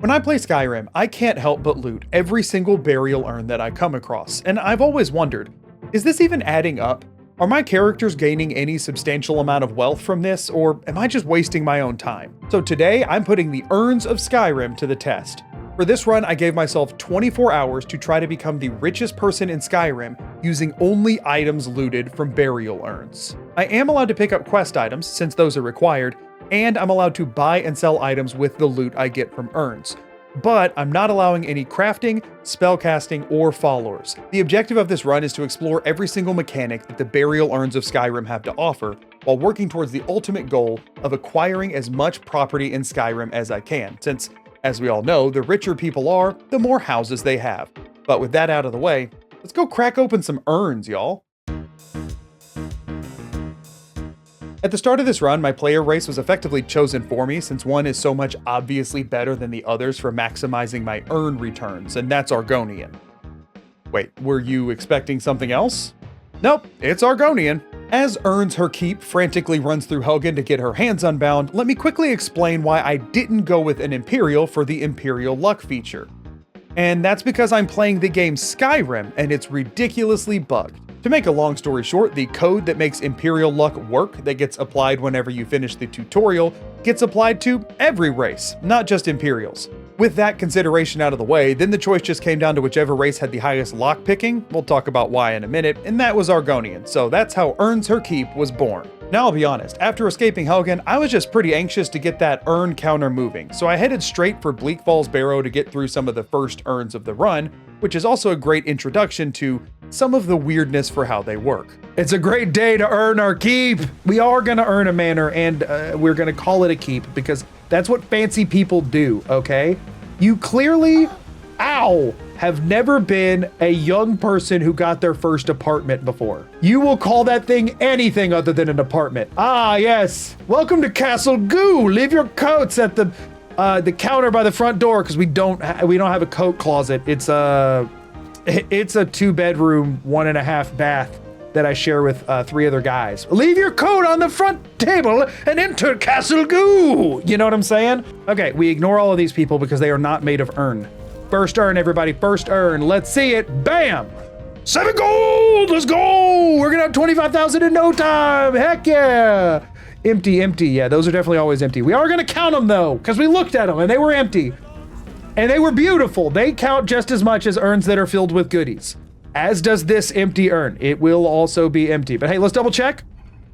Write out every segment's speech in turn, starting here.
When I play Skyrim, I can't help but loot every single burial urn that I come across, and I've always wondered, is this even adding up? Are my characters gaining any substantial amount of wealth from this, or am I just wasting my own time? So today, I'm putting the urns of Skyrim to the test. For this run, I gave myself 24 hours to try to become the richest person in Skyrim using only items looted from burial urns. I am allowed to pick up quest items, since those are required, and I'm allowed to buy and sell items with the loot I get from urns. But I'm not allowing any crafting, spellcasting, or followers. The objective of this run is to explore every single mechanic that the burial urns of Skyrim have to offer, while working towards the ultimate goal of acquiring as much property in Skyrim as I can, since, as we all know, the richer people are, the more houses they have. But with that out of the way, let's go crack open some urns, y'all. At the start of this run, my player race was effectively chosen for me since one is so much obviously better than the others for maximizing my urn returns, and that's Argonian. Wait, were you expecting something else? Nope, it's Argonian. As Earns Her Keep frantically runs through Helgen to get her hands unbound, let me quickly explain why I didn't go with an Imperial for the Imperial Luck feature. And that's because I'm playing the game Skyrim and it's ridiculously bugged. To make a long story short, the code that makes Imperial Luck work that gets applied whenever you finish the tutorial gets applied to every race, not just Imperials. With that consideration out of the way, then the choice just came down to whichever race had the highest lock picking. We'll talk about why in a minute, and that was Argonian, so that's how Earns Her Keep was born. Now I'll be honest, after escaping Helgen, I was just pretty anxious to get that urn counter moving, so I headed straight for Bleak Falls Barrow to get through some of the first urns of the run, which is also a great introduction to some of the weirdness for how they work. It's a great day to earn our keep! We are gonna earn a manor, and we're gonna call it a keep, because that's what fancy people do, okay? You clearly, have never been a young person who got their first apartment before. You will call that thing anything other than an apartment. Ah, yes. Welcome to Castle Goo. Leave your coats at the counter by the front door, because we don't have a coat closet. It's a 2-bedroom, 1.5 bath that I share with 3 other guys. Leave your coat on the front table and enter Castle Goo. You know what I'm saying? Okay, we ignore all of these people because they are not made of urn. First urn, everybody, first urn. Let's see it. Bam! 7 gold, let's go! We're gonna have 25,000 in no time, heck yeah! Empty, yeah, those are definitely always empty. We are gonna count them though, because we looked at them and they were empty. And they were beautiful. They count just as much as urns that are filled with goodies. As does this empty urn. It will also be empty. But hey, let's double check.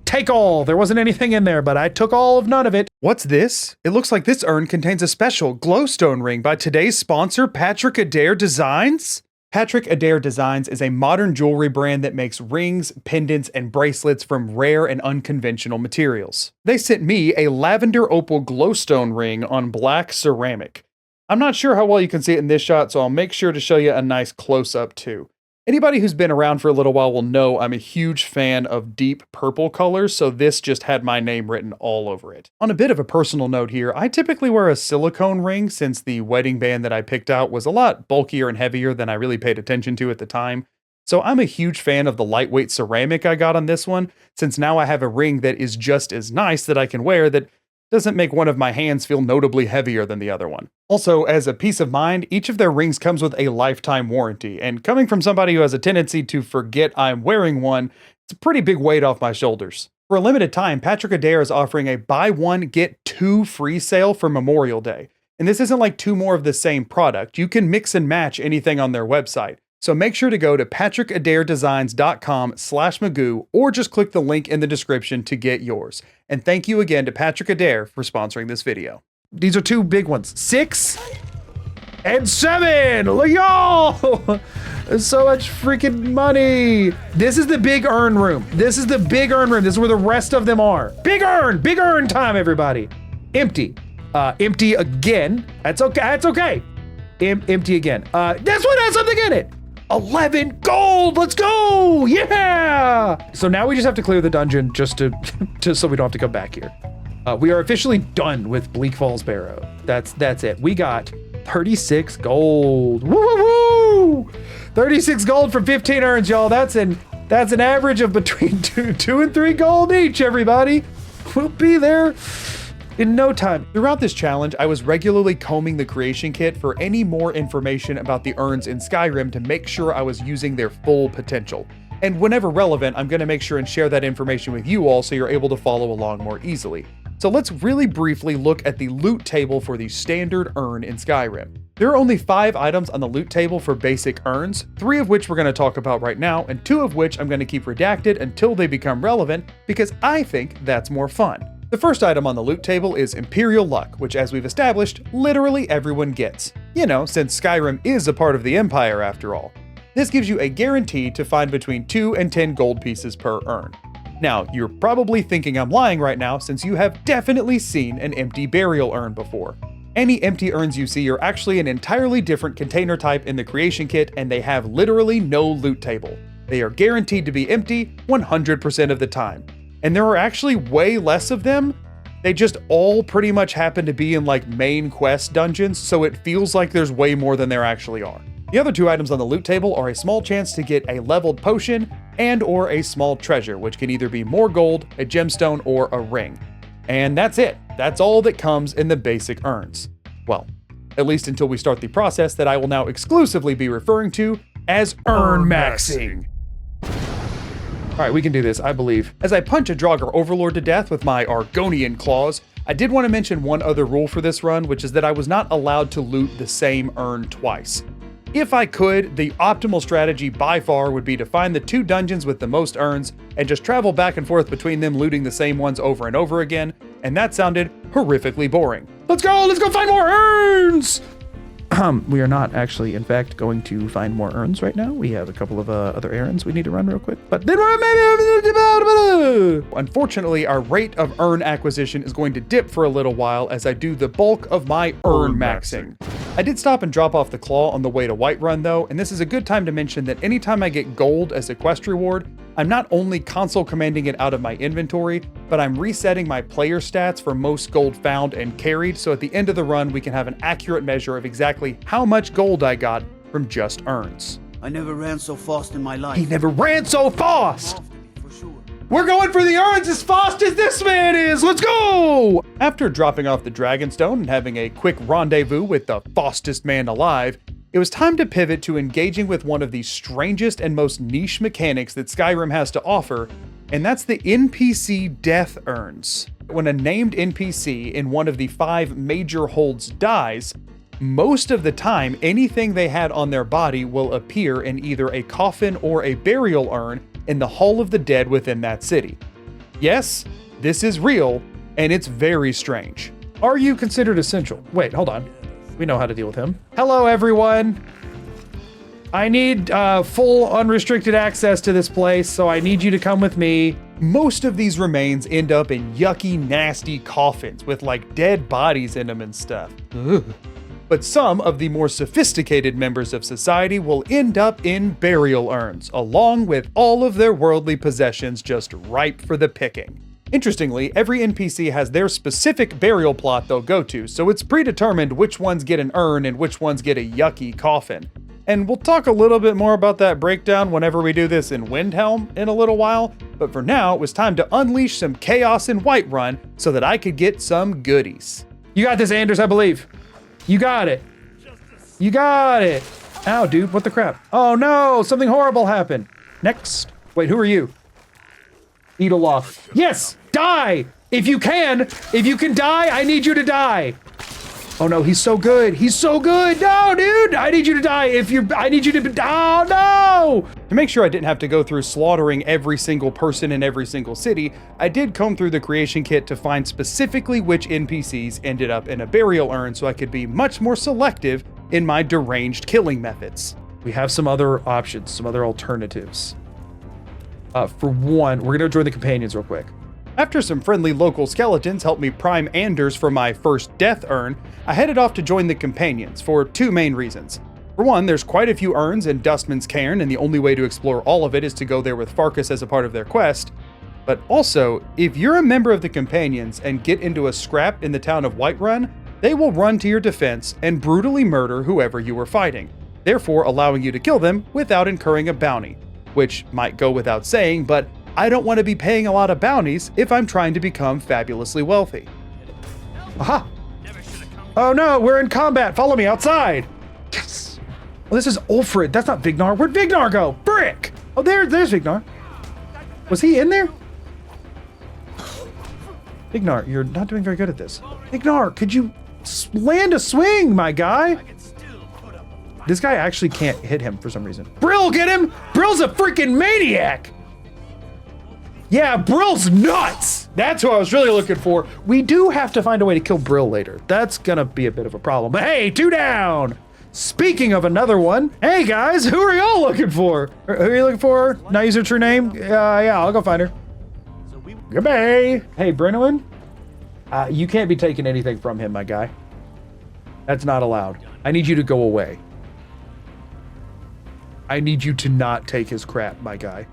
Take all. There wasn't anything in there, but I took all of none of it. What's this? It looks like this urn contains a special glowstone ring by today's sponsor, Patrick Adair Designs. Patrick Adair Designs is a modern jewelry brand that makes rings, pendants, and bracelets from rare and unconventional materials. They sent me a lavender opal glowstone ring on black ceramic. I'm not sure how well you can see it in this shot, so I'll make sure to show you a nice close-up too. Anybody who's been around for a little while will know I'm a huge fan of deep purple colors, so this just had my name written all over it. On a bit of a personal note here, I typically wear a silicone ring since the wedding band that I picked out was a lot bulkier and heavier than I really paid attention to at the time. So I'm a huge fan of the lightweight ceramic I got on this one, since now I have a ring that is just as nice that I can wear that doesn't make one of my hands feel notably heavier than the other one. Also, as a peace of mind, each of their rings comes with a lifetime warranty, and coming from somebody who has a tendency to forget I'm wearing one, it's a pretty big weight off my shoulders. For a limited time, Patrick Adair is offering a buy one, get 2 free sale for Memorial Day. And this isn't like 2 more of the same product. You can mix and match anything on their website. So make sure to go to patrickadairdesigns.com/Magoo or just click the link in the description to get yours. And thank you again to Patrick Adair for sponsoring this video. These are 2 big ones. 6 and 7. Look, y'all. There's so much freaking money. This is the big urn room. This is the big urn room. This is where the rest of them are. Big urn time, everybody. Empty. Empty again. That's okay. That's okay. Empty again. This one has something in it. 11 gold, let's go, yeah! So now we just have to clear the dungeon just so we don't have to come back here. We are officially done with Bleak Falls Barrow. That's it. We got 36 gold. Woo woo woo! 36 gold for 15 urns, y'all. That's an average of between 2 and 3 gold each, everybody. We'll be there. in no time. Throughout this challenge, I was regularly combing the creation kit for any more information about the urns in Skyrim to make sure I was using their full potential. And whenever relevant, I'm going to make sure and share that information with you all so you're able to follow along more easily. So let's really briefly look at the loot table for the standard urn in Skyrim. There are only 5 items on the loot table for basic urns, 3 of which we're going to talk about right now, and 2 of which I'm going to keep redacted until they become relevant, because I think that's more fun. The first item on the loot table is Imperial Luck, which, as we've established, literally everyone gets. You know, since Skyrim is a part of the Empire after all. This gives you a guarantee to find between 2 and 10 gold pieces per urn. Now, you're probably thinking I'm lying right now, since you have definitely seen an empty burial urn before. Any empty urns you see are actually an entirely different container type in the creation kit, and they have literally no loot table. They are guaranteed to be empty 100% of the time. And there are actually way less of them. They just all pretty much happen to be in like main quest dungeons, so it feels like there's way more than there actually are. The other 2 items on the loot table are a small chance to get a leveled potion and or a small treasure, which can either be more gold, a gemstone, or a ring. And that's it. That's all that comes in the basic urns. Well, at least until we start the process that I will now exclusively be referring to as Urnmaxxing. Alright, we can do this, I believe. As I punch a Draugr Overlord to death with my Argonian claws, I did want to mention one other rule for this run, which is that I was not allowed to loot the same urn twice. If I could, the optimal strategy by far would be to find the 2 dungeons with the most urns and just travel back and forth between them looting the same ones over and over again, and that sounded horrifically boring. Let's go find more urns! We are not actually, in fact, going to find more urns right now. We have a couple of other errands we need to run real quick. But then unfortunately, our rate of urn acquisition is going to dip for a little while as I do the bulk of my Urnmaxxing. I did stop and drop off the claw on the way to Whiterun though, and this is a good time to mention that anytime I get gold as a quest reward, I'm not only console commanding it out of my inventory, but I'm resetting my player stats for most gold found and carried, so at the end of the run we can have an accurate measure of exactly how much gold I got from just urns. I never ran so fast in my life. He never ran so fast! We're going for the urns as fast as this man is! Let's go! After dropping off the Dragonstone and having a quick rendezvous with the fastest man alive, it was time to pivot to engaging with one of the strangest and most niche mechanics that Skyrim has to offer, and that's the NPC death urns. When a named NPC in one of the 5 major holds dies, most of the time anything they had on their body will appear in either a coffin or a burial urn in the Hall of the Dead within that city. Yes, this is real, and it's very strange. Are you considered essential? Wait, hold on. We know how to deal with him. Hello, everyone. I need full unrestricted access to this place, so I need you to come with me. Most of these remains end up in yucky, nasty coffins with like dead bodies in them and stuff. Ugh. But some of the more sophisticated members of society will end up in burial urns, along with all of their worldly possessions just ripe for the picking. Interestingly, every NPC has their specific burial plot they'll go to, so it's predetermined which ones get an urn and which ones get a yucky coffin. And we'll talk a little bit more about that breakdown whenever we do this in Windhelm in a little while, but for now, it was time to unleash some chaos in Whiterun so that I could get some goodies. You got this, Anders, I believe. You got it. You got it. Ow, dude, what the crap? Oh no, something horrible happened. Next. Wait, who are you? Edeloff. Yes, die! If you can die, I need you to die. Oh no, he's so good. He's so good. No, dude, I need you to die. I need you to, oh no! To make sure I didn't have to go through slaughtering every single person in every single city, I did comb through the creation kit to find specifically which NPCs ended up in a burial urn so I could be much more selective in my deranged killing methods. We have some other options, some other alternatives. For one, we're gonna join the companions real quick. After some friendly local skeletons helped me prime Anders for my first death urn, I headed off to join the companions for 2 main reasons. For one, there's quite a few urns in Dustman's Cairn, and the only way to explore all of it is to go there with Farkas as a part of their quest. But also, if you're a member of the companions and get into a scrap in the town of Whiterun, they will run to your defense and brutally murder whoever you were fighting, therefore allowing you to kill them without incurring a bounty. Which might go without saying, but I don't want to be paying a lot of bounties if I'm trying to become fabulously wealthy. Aha! Oh no, we're in combat. Follow me outside. Yes. Well, this is Ulfrid. That's not Vignar. Where'd Vignar go? Brick! Oh, there's Vignar. Was he in there? Vignar, you're not doing very good at this. Vignar, could you land a swing, my guy? This guy actually can't hit him for some reason. Brill, get him! Brill's a freaking maniac! Yeah, Brill's nuts! That's who I was really looking for. We do have to find a way to kill Brill later. That's gonna be a bit of a problem. But hey, 2 down! Speaking of another one, hey guys, who are y'all looking for? Who are you looking for? Not use her true name? Yeah, I'll go find her. Goodbye! Hey, Brynwyn, you can't be taking anything from him, my guy. That's not allowed. I need you to go away. I need you to not take his crap, my guy.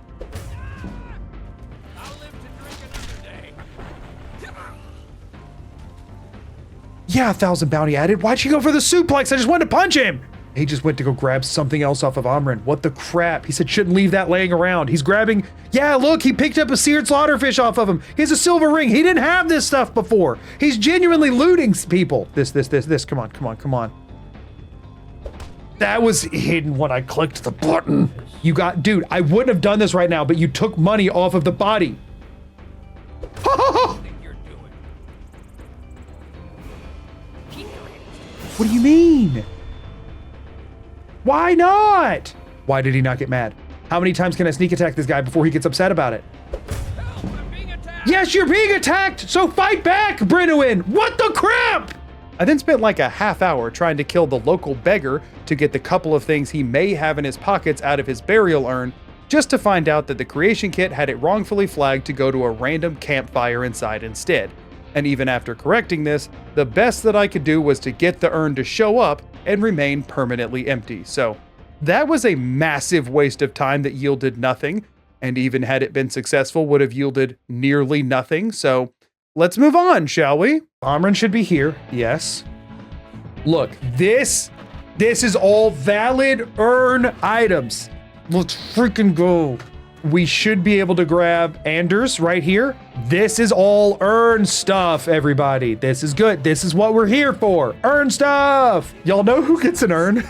Yeah, 1,000 bounty added. Why'd she go for the suplex? I just wanted to punch him. He just went to go grab something else off of Amren. What the crap? He said shouldn't leave that laying around. He's grabbing, yeah, look, he picked up a seared slaughterfish off of him. He has a silver ring. He didn't have this stuff before. He's genuinely looting people. This. Come on. That was hidden when I clicked the button. You got, dude, I wouldn't have done this right now, but you took money off of the body. What do you mean? Why not? Why did he not get mad? How many times can I sneak attack this guy before he gets upset about it? Yes, you're being attacked, so fight back, Brynwyn. What the crap? I then spent like a half hour trying to kill the local beggar to get the couple of things he may have in his pockets out of his burial urn, just to find out that the creation kit had it wrongfully flagged to go to a random campfire inside instead. And even after correcting this, the best that I could do was to get the urn to show up and remain permanently empty. So that was a massive waste of time that yielded nothing, and even had it been successful would have yielded nearly nothing. So let's move on, shall we? Amren should be here, yes. Look, this is all valid urn items. Let's freaking go. We should be able to grab Anders right here. This is all urn stuff, everybody. This is good. This is what we're here for. Urn stuff. Y'all know who gets an urn?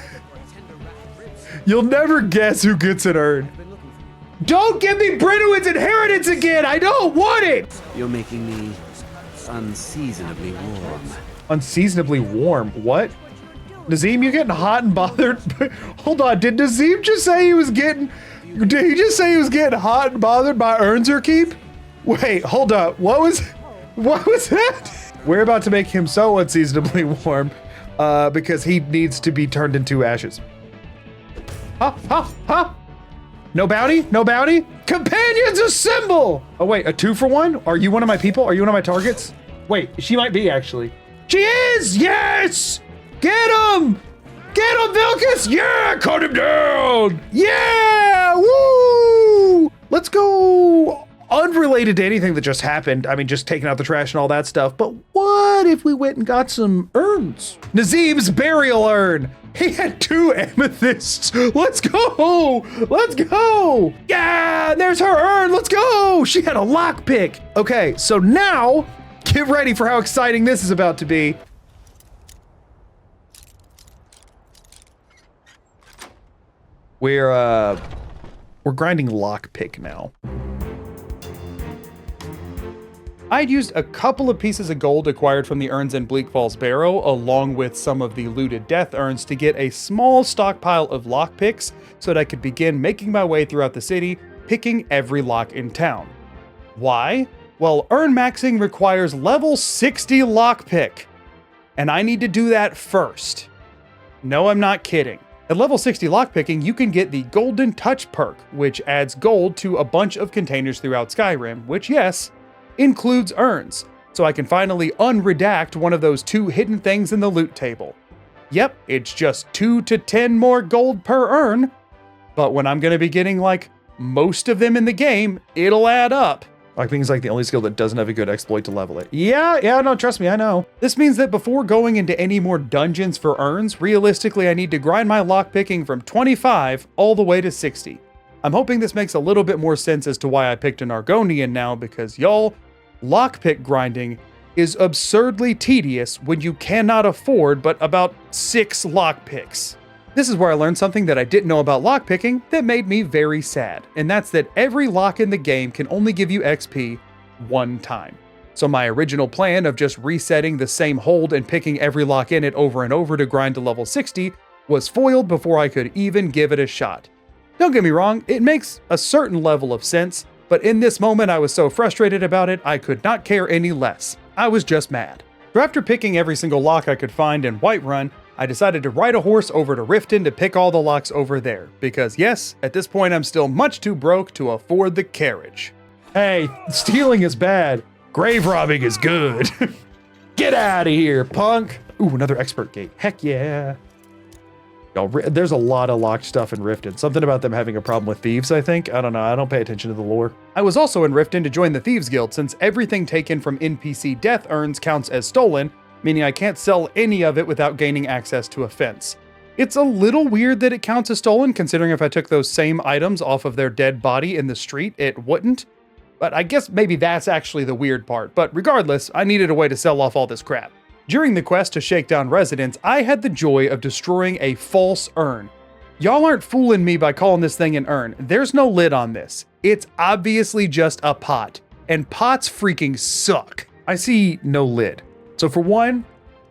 You'll never guess who gets an urn. Don't give me Brynwyn's inheritance again. I don't want it. You're making me unseasonably warm. Unseasonably warm? What? Nazim, you getting hot and bothered? Hold on. Did Nazim just say he was getting... Did he just say he was getting hot and bothered by Urn's-keep? Wait, hold up. What was that? We're about to make him so unseasonably warm because he needs to be turned into ashes. Ha! No bounty? No bounty? Companions assemble! Oh wait, a 2-for-1? Are you one of my people? Are you one of my targets? Wait, she might be actually. She is! Yes! Get him! Get him, Vilkas! Yeah, cut him down! Yeah! Woo! Let's go unrelated to anything that just happened. I mean, just taking out the trash and all that stuff. But what if we went and got some urns? Nazim's burial urn. He had 2 amethysts. Let's go! Let's go! Yeah, there's her urn. Let's go! She had a lockpick. Okay, so now get ready for how exciting this is about to be. We're grinding lockpick now. I'd used a couple of pieces of gold acquired from the urns in Bleak Falls Barrow, along with some of the looted death urns, to get a small stockpile of lockpicks so that I could begin making my way throughout the city, picking every lock in town. Why? Well, Urnmaxxing requires level 60 lockpick, and I need to do that first. No, I'm not kidding. At level 60 lockpicking, you can get the Golden Touch perk, which adds gold to a bunch of containers throughout Skyrim, which, yes, includes urns, so I can finally unredact one of those 2 hidden things in the loot table. Yep, it's just 2 to 10 more gold per urn, but when I'm going to be getting, like, most of them in the game, it'll add up. Lockpicking is like the only skill that doesn't have a good exploit to level it. Yeah, no, trust me, I know. This means that before going into any more dungeons for urns, realistically I need to grind my lockpicking from 25 all the way to 60. I'm hoping this makes a little bit more sense as to why I picked an Argonian now, because y'all, lockpick grinding is absurdly tedious when you cannot afford but about 6 lockpicks. This is where I learned something that I didn't know about lockpicking that made me very sad, and that's that every lock in the game can only give you XP one time. So my original plan of just resetting the same hold and picking every lock in it over and over to grind to level 60 was foiled before I could even give it a shot. Don't get me wrong, it makes a certain level of sense, but in this moment I was so frustrated about it, I could not care any less. I was just mad. So after picking every single lock I could find in Whiterun, I decided to ride a horse over to Riften to pick all the locks over there, because yes, at this point I'm still much too broke to afford the carriage. Hey, stealing is bad. Grave robbing is good. Get out of here, punk. Ooh, another expert gate. Heck yeah. Y'all, there's a lot of locked stuff in Riften. Something about them having a problem with thieves, I think. I don't know. I don't pay attention to the lore. I was also in Riften to join the Thieves Guild since everything taken from NPC death urns counts as stolen, meaning I can't sell any of it without gaining access to a fence. It's a little weird that it counts as stolen, considering if I took those same items off of their dead body in the street, it wouldn't. But I guess maybe that's actually the weird part. But regardless, I needed a way to sell off all this crap. During the quest to shake down residents, I had the joy of destroying a false urn. Y'all aren't fooling me by calling this thing an urn. There's no lid on this. It's obviously just a pot. And pots freaking suck. I see no lid. So for one,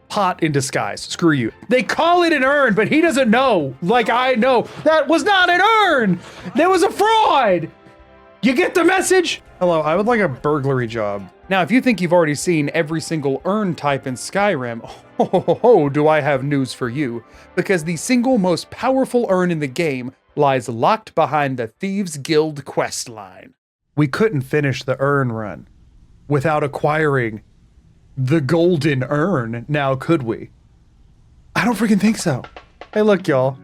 pot in disguise. Screw you. They call it an urn, but he doesn't know. Like I know. That was not an urn! That was a fraud! You get the message? Hello, I would like a burglary job. Now, if you think you've already seen every single urn type in Skyrim, do I have news for you. Because the single most powerful urn in the game lies locked behind the Thieves Guild questline. We couldn't finish the urn run without acquiring the golden urn, now could we? I don't freaking think so. Hey, look, y'all.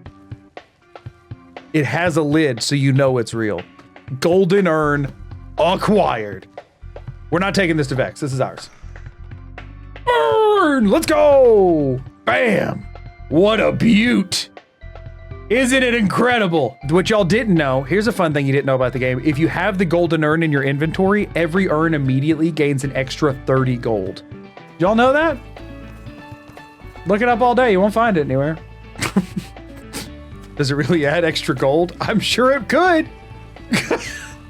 It has a lid, so you know it's real. Golden urn acquired. We're not taking this to Vex. This is ours. Urn! Let's go! Bam! What a beaut! Isn't it incredible? What y'all didn't know, here's a fun thing you didn't know about the game. If you have the golden urn in your inventory, every urn immediately gains an extra 30 gold. Y'all know that? Look it up all day. You won't find it anywhere. Does it really add extra gold? I'm sure it could.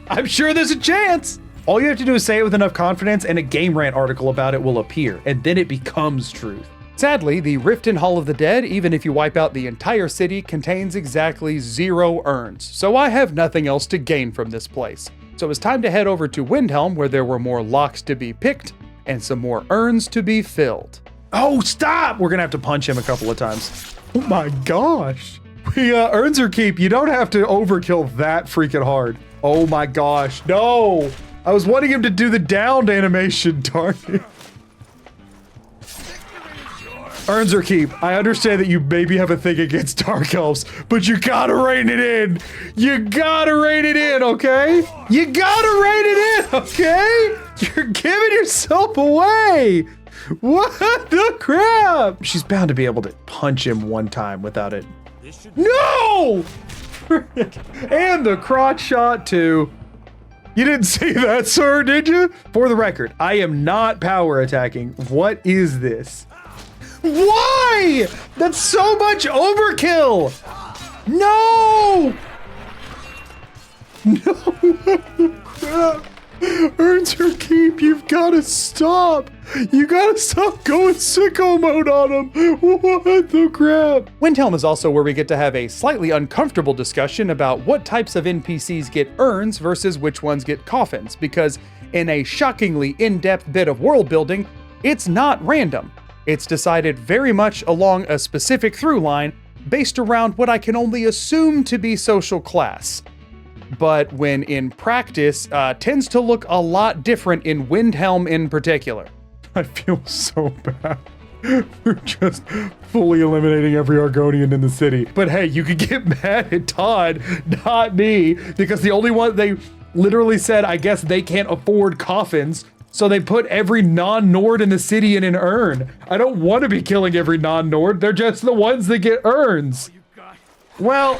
I'm sure there's a chance. All you have to do is say it with enough confidence and a Game Rant article about it will appear, and then it becomes truth. Sadly, the Riften Hall of the Dead, even if you wipe out the entire city, contains exactly 0 urns, so I have nothing else to gain from this place. So it's time to head over to Windhelm, where there were more locks to be picked and some more urns to be filled. Oh, stop! We're gonna have to punch him a couple of times. Oh my gosh. Urns are keep. You don't have to overkill that freaking hard. Oh my gosh, no! I was wanting him to do the downed animation, darn it. Urns are keep. I understand that you maybe have a thing against Dark Elves, but you gotta rein it in. You gotta rein it in, okay? You gotta rein it in, okay? You're giving yourself away. What the crap? She's bound to be able to punch him one time without it. No! And the crotch shot too. You didn't see that, sir, did you? For the record, I am not power attacking. What is this? Why? That's so much overkill. No! No! Crap. Urns are keep. You've got to stop. You gotta stop going sicko mode on him. What the crap? Windhelm is also where we get to have a slightly uncomfortable discussion about what types of NPCs get urns versus which ones get coffins, because in a shockingly in-depth bit of world building, it's not random. It's decided very much along a specific through line based around what I can only assume to be social class. But when in practice, tends to look a lot different in Windhelm in particular. I feel so bad. We're just fully eliminating every Argonian in the city. But hey, you could get mad at Todd, not me, because the only one they literally said, I guess they can't afford coffins, so they put every non-Nord in the city in an urn. I don't want to be killing every non-Nord. They're just the ones that get urns. Well,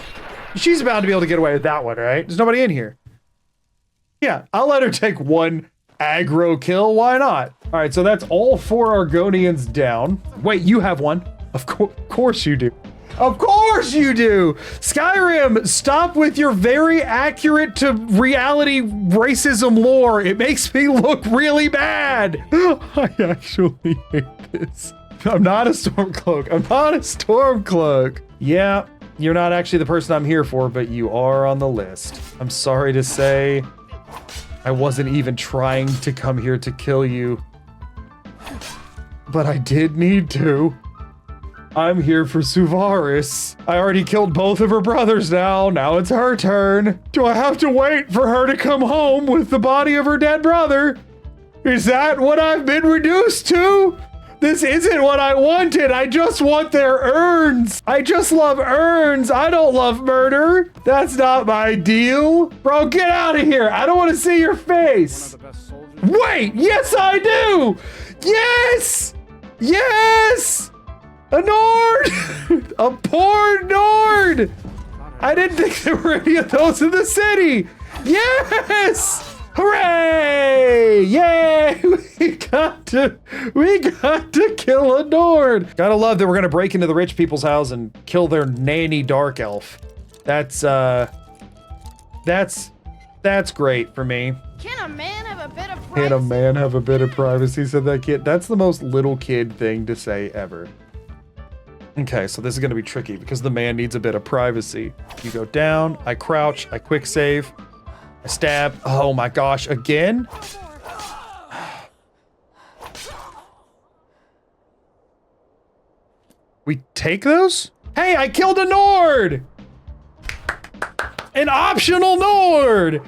she's bound to be able to get away with that one, right? There's nobody in here. Yeah, I'll let her take one aggro kill. Why not? All right, so that's all 4 Argonians down. Wait, you have one. Of course you do. Of course you do! Skyrim, stop with your very accurate to reality racism lore. It makes me look really bad. I actually hate this. I'm not a Stormcloak. I'm not a Stormcloak. Yeah, you're not actually the person I'm here for, but you are on the list. I'm sorry to say, I wasn't even trying to come here to kill you. But I did need to. I'm here for Suvaris. I already killed both of her brothers now. Now it's her turn. Do I have to wait for her to come home with the body of her dead brother? Is that what I've been reduced to? This isn't what I wanted. I just want their urns. I just love urns. I don't love murder. That's not my deal. Bro, get out of here. I don't want to see your face. Wait, yes, I do. Yes, yes. A Nord! A poor Nord! I didn't think there were any of those in the city! Yes! Hooray! Yay! We got to kill a Nord! Gotta love that we're gonna break into the rich people's house and kill their nanny dark elf. That's great for me. Can a man have a bit of privacy? Can a man have a bit of privacy, said that kid. That's the most little kid thing to say ever. Okay, so this is gonna be tricky because the man needs a bit of privacy. You go down, I crouch, I quick save, I stab. Oh my gosh, again? We take those? Hey, I killed a Nord! An optional Nord!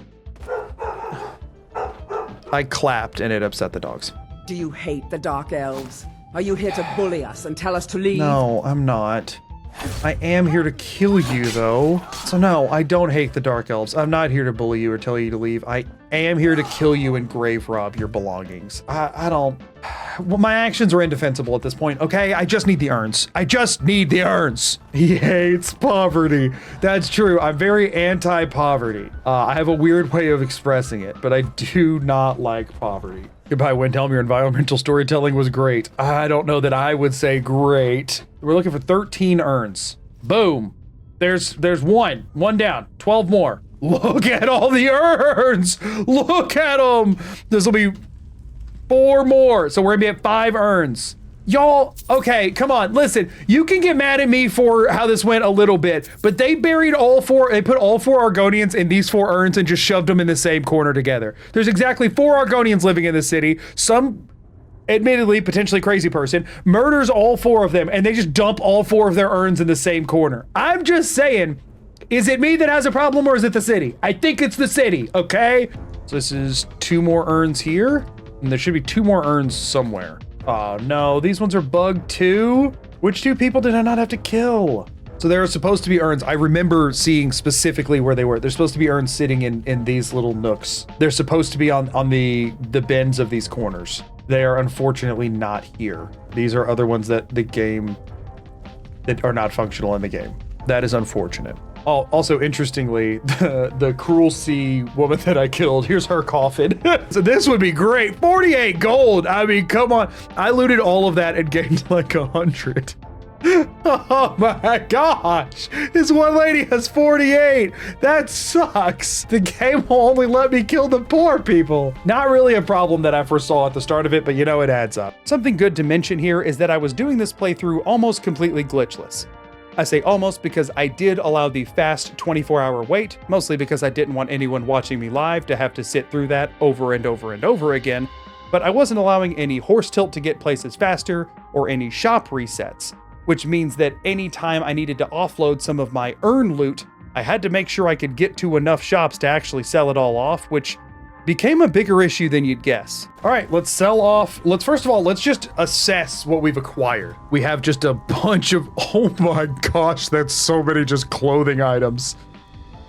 I clapped and it upset the dogs. Do you hate the Dark Elves? Are you here to bully us and tell us to leave? No, I'm not. I am here to kill you, though. So no, I don't hate the Dark Elves. I'm not here to bully you or tell you to leave. I am here to kill you and grave rob your belongings. I don't... Well, my actions are indefensible at this point, okay? I just need the urns. I just need the urns. He hates poverty. That's true. I'm very anti-poverty. I have a weird way of expressing it, but I do not like poverty. Goodbye, Windhelm. Your environmental storytelling was great. I don't know that I would say great. We're looking for 13 urns. Boom. There's one. One down. 12 more. Look at all the urns. Look at them. This will be 4 more. So we're gonna be at 5 urns. Y'all, okay, come on, listen. You can get mad at me for how this went a little bit, but they buried all 4, they put all 4 Argonians in these 4 urns and just shoved them in the same corner together. There's exactly 4 Argonians living in the city. Some, admittedly, potentially crazy person, murders all 4 of them and they just dump all 4 of their urns in the same corner. I'm just saying, is it me that has a problem or is it the city? I think it's the city, okay? So this is 2 more urns here, and there should be 2 more urns somewhere. Oh no, these ones are bugged too? Which 2 people did I not have to kill? So there are supposed to be urns. I remember seeing specifically where they were. They're supposed to be urns sitting in these little nooks. They're supposed to be on the bends of these corners. They are unfortunately not here. These are other ones that that are not functional in the game. That is unfortunate. Also, interestingly, the Cruel Sea woman that I killed, here's her coffin. So this would be great. 48 gold. I mean, come on. I looted all of that and gained like 100. Oh my gosh. This one lady has 48. That sucks. The game will only let me kill the poor people. Not really a problem that I foresaw at the start of it, but you know, it adds up. Something good to mention here is that I was doing this playthrough almost completely glitchless. I say almost because I did allow the fast 24-hour wait, mostly because I didn't want anyone watching me live to have to sit through that over and over and over again, but I wasn't allowing any horse tilt to get places faster or any shop resets, which means that any time I needed to offload some of my urn loot, I had to make sure I could get to enough shops to actually sell it all off, which became a bigger issue than you'd guess. All right, let's sell off. First of all, let's just assess what we've acquired. We have just a bunch of, oh my gosh, that's so many just clothing items.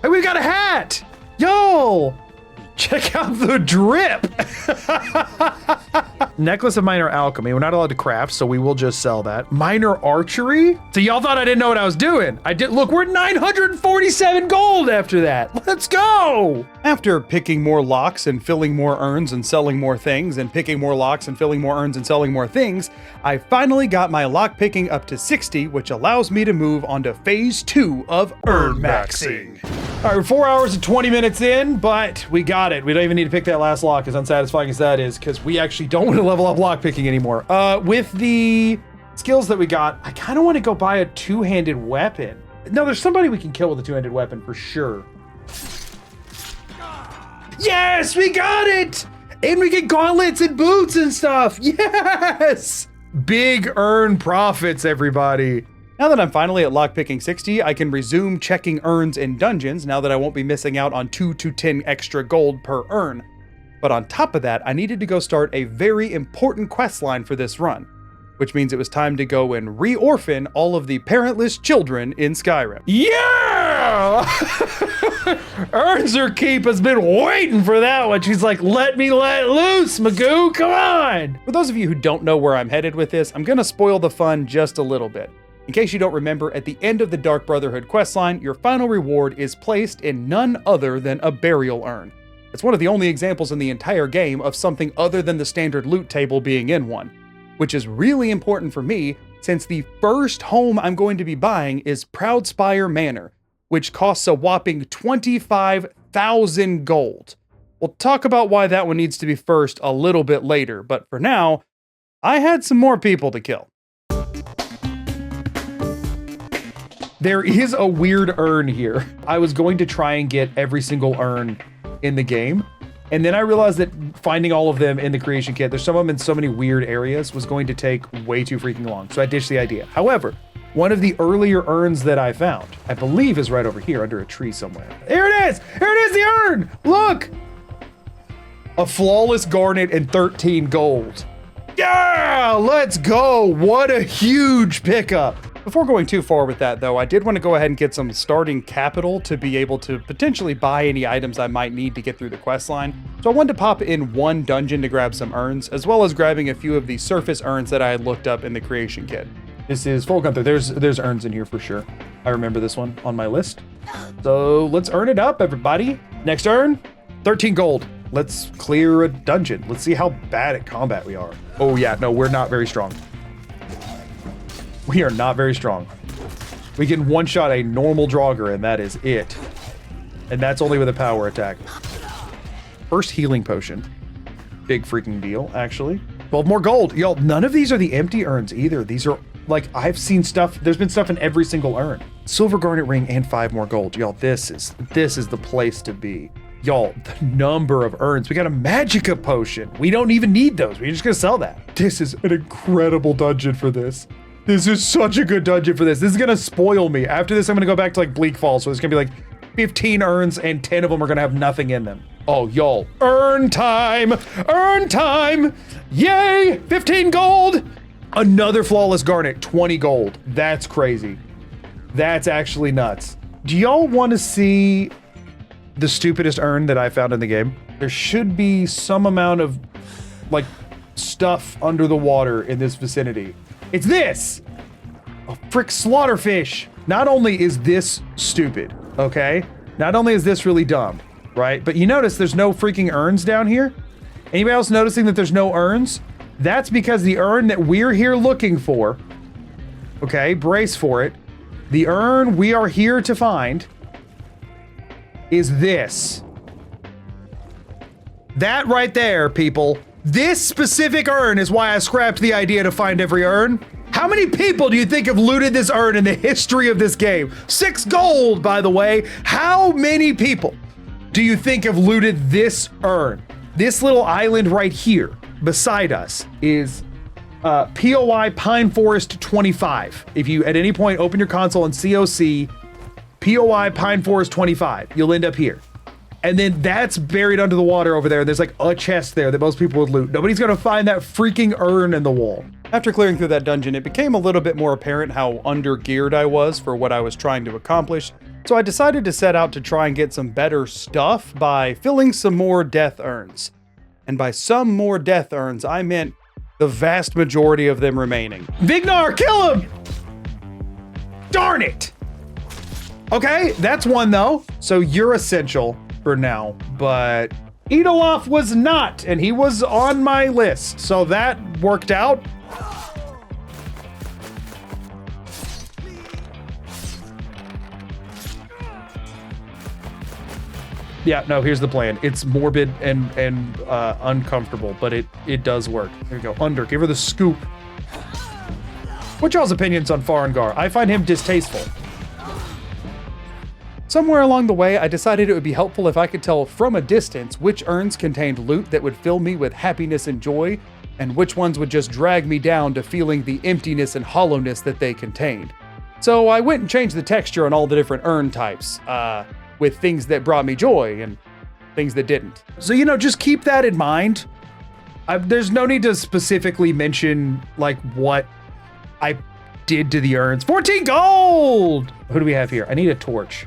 Hey, we got a hat. Yo, check out the drip. Necklace of Minor Alchemy. We're not allowed to craft, so we will just sell that. Minor Archery? So y'all thought I didn't know what I was doing. I did. Look, we're 947 gold after that. Let's go. After picking more locks and filling more urns and selling more things, and picking more locks and filling more urns and selling more things, I finally got my lock picking up to 60, which allows me to move on to phase 2 of Urnmaxxing. All right, we're 4 hours and 20 minutes in, but we got it. We don't even need to pick that last lock, as unsatisfying as that is, because we actually don't want to level up lock picking anymore. With the skills that we got, I kind of want to go buy a two-handed weapon. No, there's somebody we can kill with a two-handed weapon for sure. Yes, we got it! And we get gauntlets and boots and stuff. Yes! Big earn profits, everybody. Now that I'm finally at lockpicking 60, I can resume checking urns in dungeons now that I won't be missing out on 2 to 10 extra gold per urn. But on top of that, I needed to go start a very important quest line for this run, which means it was time to go and re-orphan all of the parentless children in Skyrim. Yeah! Urnzerkeep has been waiting for that one. She's like, let me let loose, Magoo, come on! For those of you who don't know where I'm headed with this, I'm gonna spoil the fun just a little bit. In case you don't remember, at the end of the Dark Brotherhood questline, your final reward is placed in none other than a burial urn. It's one of the only examples in the entire game of something other than the standard loot table being in one, which is really important for me since the first home I'm going to be buying is Proudspire Manor, which costs a whopping 25,000 gold. We'll talk about why that one needs to be first a little bit later, but for now, I had some more people to kill. There is a weird urn here. I was going to try and get every single urn in the game, and then I realized that finding all of them in the creation kit, there's some of them in so many weird areas, was going to take way too freaking long, so I ditched the idea. However, one of the earlier urns that I found, I believe is right over here under a tree somewhere. There it is! There it is, the urn! Look! A flawless garnet and 13 gold. Yeah! Let's go! What a huge pickup! Before going too far with that, though, I did want to go ahead and get some starting capital to be able to potentially buy any items I might need to get through the questline. So I wanted to pop in one dungeon to grab some urns, as well as grabbing a few of the surface urns that I had looked up in the creation kit. This is Full Gunther. There's urns in here for sure. I remember this one on my list. So let's earn it up, everybody. Next urn, 13 gold. Let's clear a dungeon. Let's see how bad at combat we are. Oh yeah, no, we're not very strong. We are not very strong. We can one-shot a normal Draugr, and that is it. And that's only with a power attack. First healing potion. Big freaking deal, actually. 12 more gold. Y'all, none of these are the empty urns either. These are, like, I've seen stuff. There's been stuff in every single urn. Silver garnet ring and 5 more gold. Y'all, this is the place to be. Y'all, the number of urns. We got a Magicka potion. We don't even need those. We're just gonna sell that. This is an incredible dungeon for this. This is such a good dungeon for this. This is gonna spoil me. After this, I'm gonna go back to like Bleak Falls, so there's gonna be like 15 urns and 10 of them are gonna have nothing in them. Oh, y'all, urn time! Urn time! Yay! 15 gold! Another flawless garnet, 20 gold. That's crazy. That's actually nuts. Do y'all want to see the stupidest urn that I found in the game? There should be some amount of like stuff under the water in this vicinity. It's this! A frick slaughterfish! Not only is this stupid, okay? Not only is this really dumb, right? But you notice there's no freaking urns down here? Anybody else noticing that there's no urns? That's because the urn that we're here looking for, okay, brace for it, the urn we are here to find is this. That right there, people. This specific urn is why I scrapped the idea to find every urn. How many people do you think have looted this urn in the history of this game? 6 gold, by the way. How many people do you think have looted this urn? This little island right here beside us is POI Pine Forest 25. If you at any point open your console and COC POI Pine Forest 25, you'll end up here. And then that's buried under the water over there. There's like a chest there that most people would loot. Nobody's gonna find that freaking urn in the wall. After clearing through that dungeon, it became a little bit more apparent how under-geared I was for what I was trying to accomplish. So I decided to set out to try and get some better stuff by filling some more death urns. And by some more death urns, I meant the vast majority of them remaining. Vignar, kill him! Darn it! Okay, that's one though. So you're essential for now, but Idolaf was not, and he was on my list. So that worked out. Yeah, no, here's the plan. It's morbid and uncomfortable, but it does work. There you go. Under, give her the scoop. What y'all's opinions on Farengar? I find him distasteful. Somewhere along the way, I decided it would be helpful if I could tell from a distance which urns contained loot that would fill me with happiness and joy, and which ones would just drag me down to feeling the emptiness and hollowness that they contained. So I went and changed the texture on all the different urn types, with things that brought me joy and things that didn't. So, you know, just keep that in mind. There's no need to specifically mention like what I did to the urns. 14 gold! Who do we have here? I need a torch.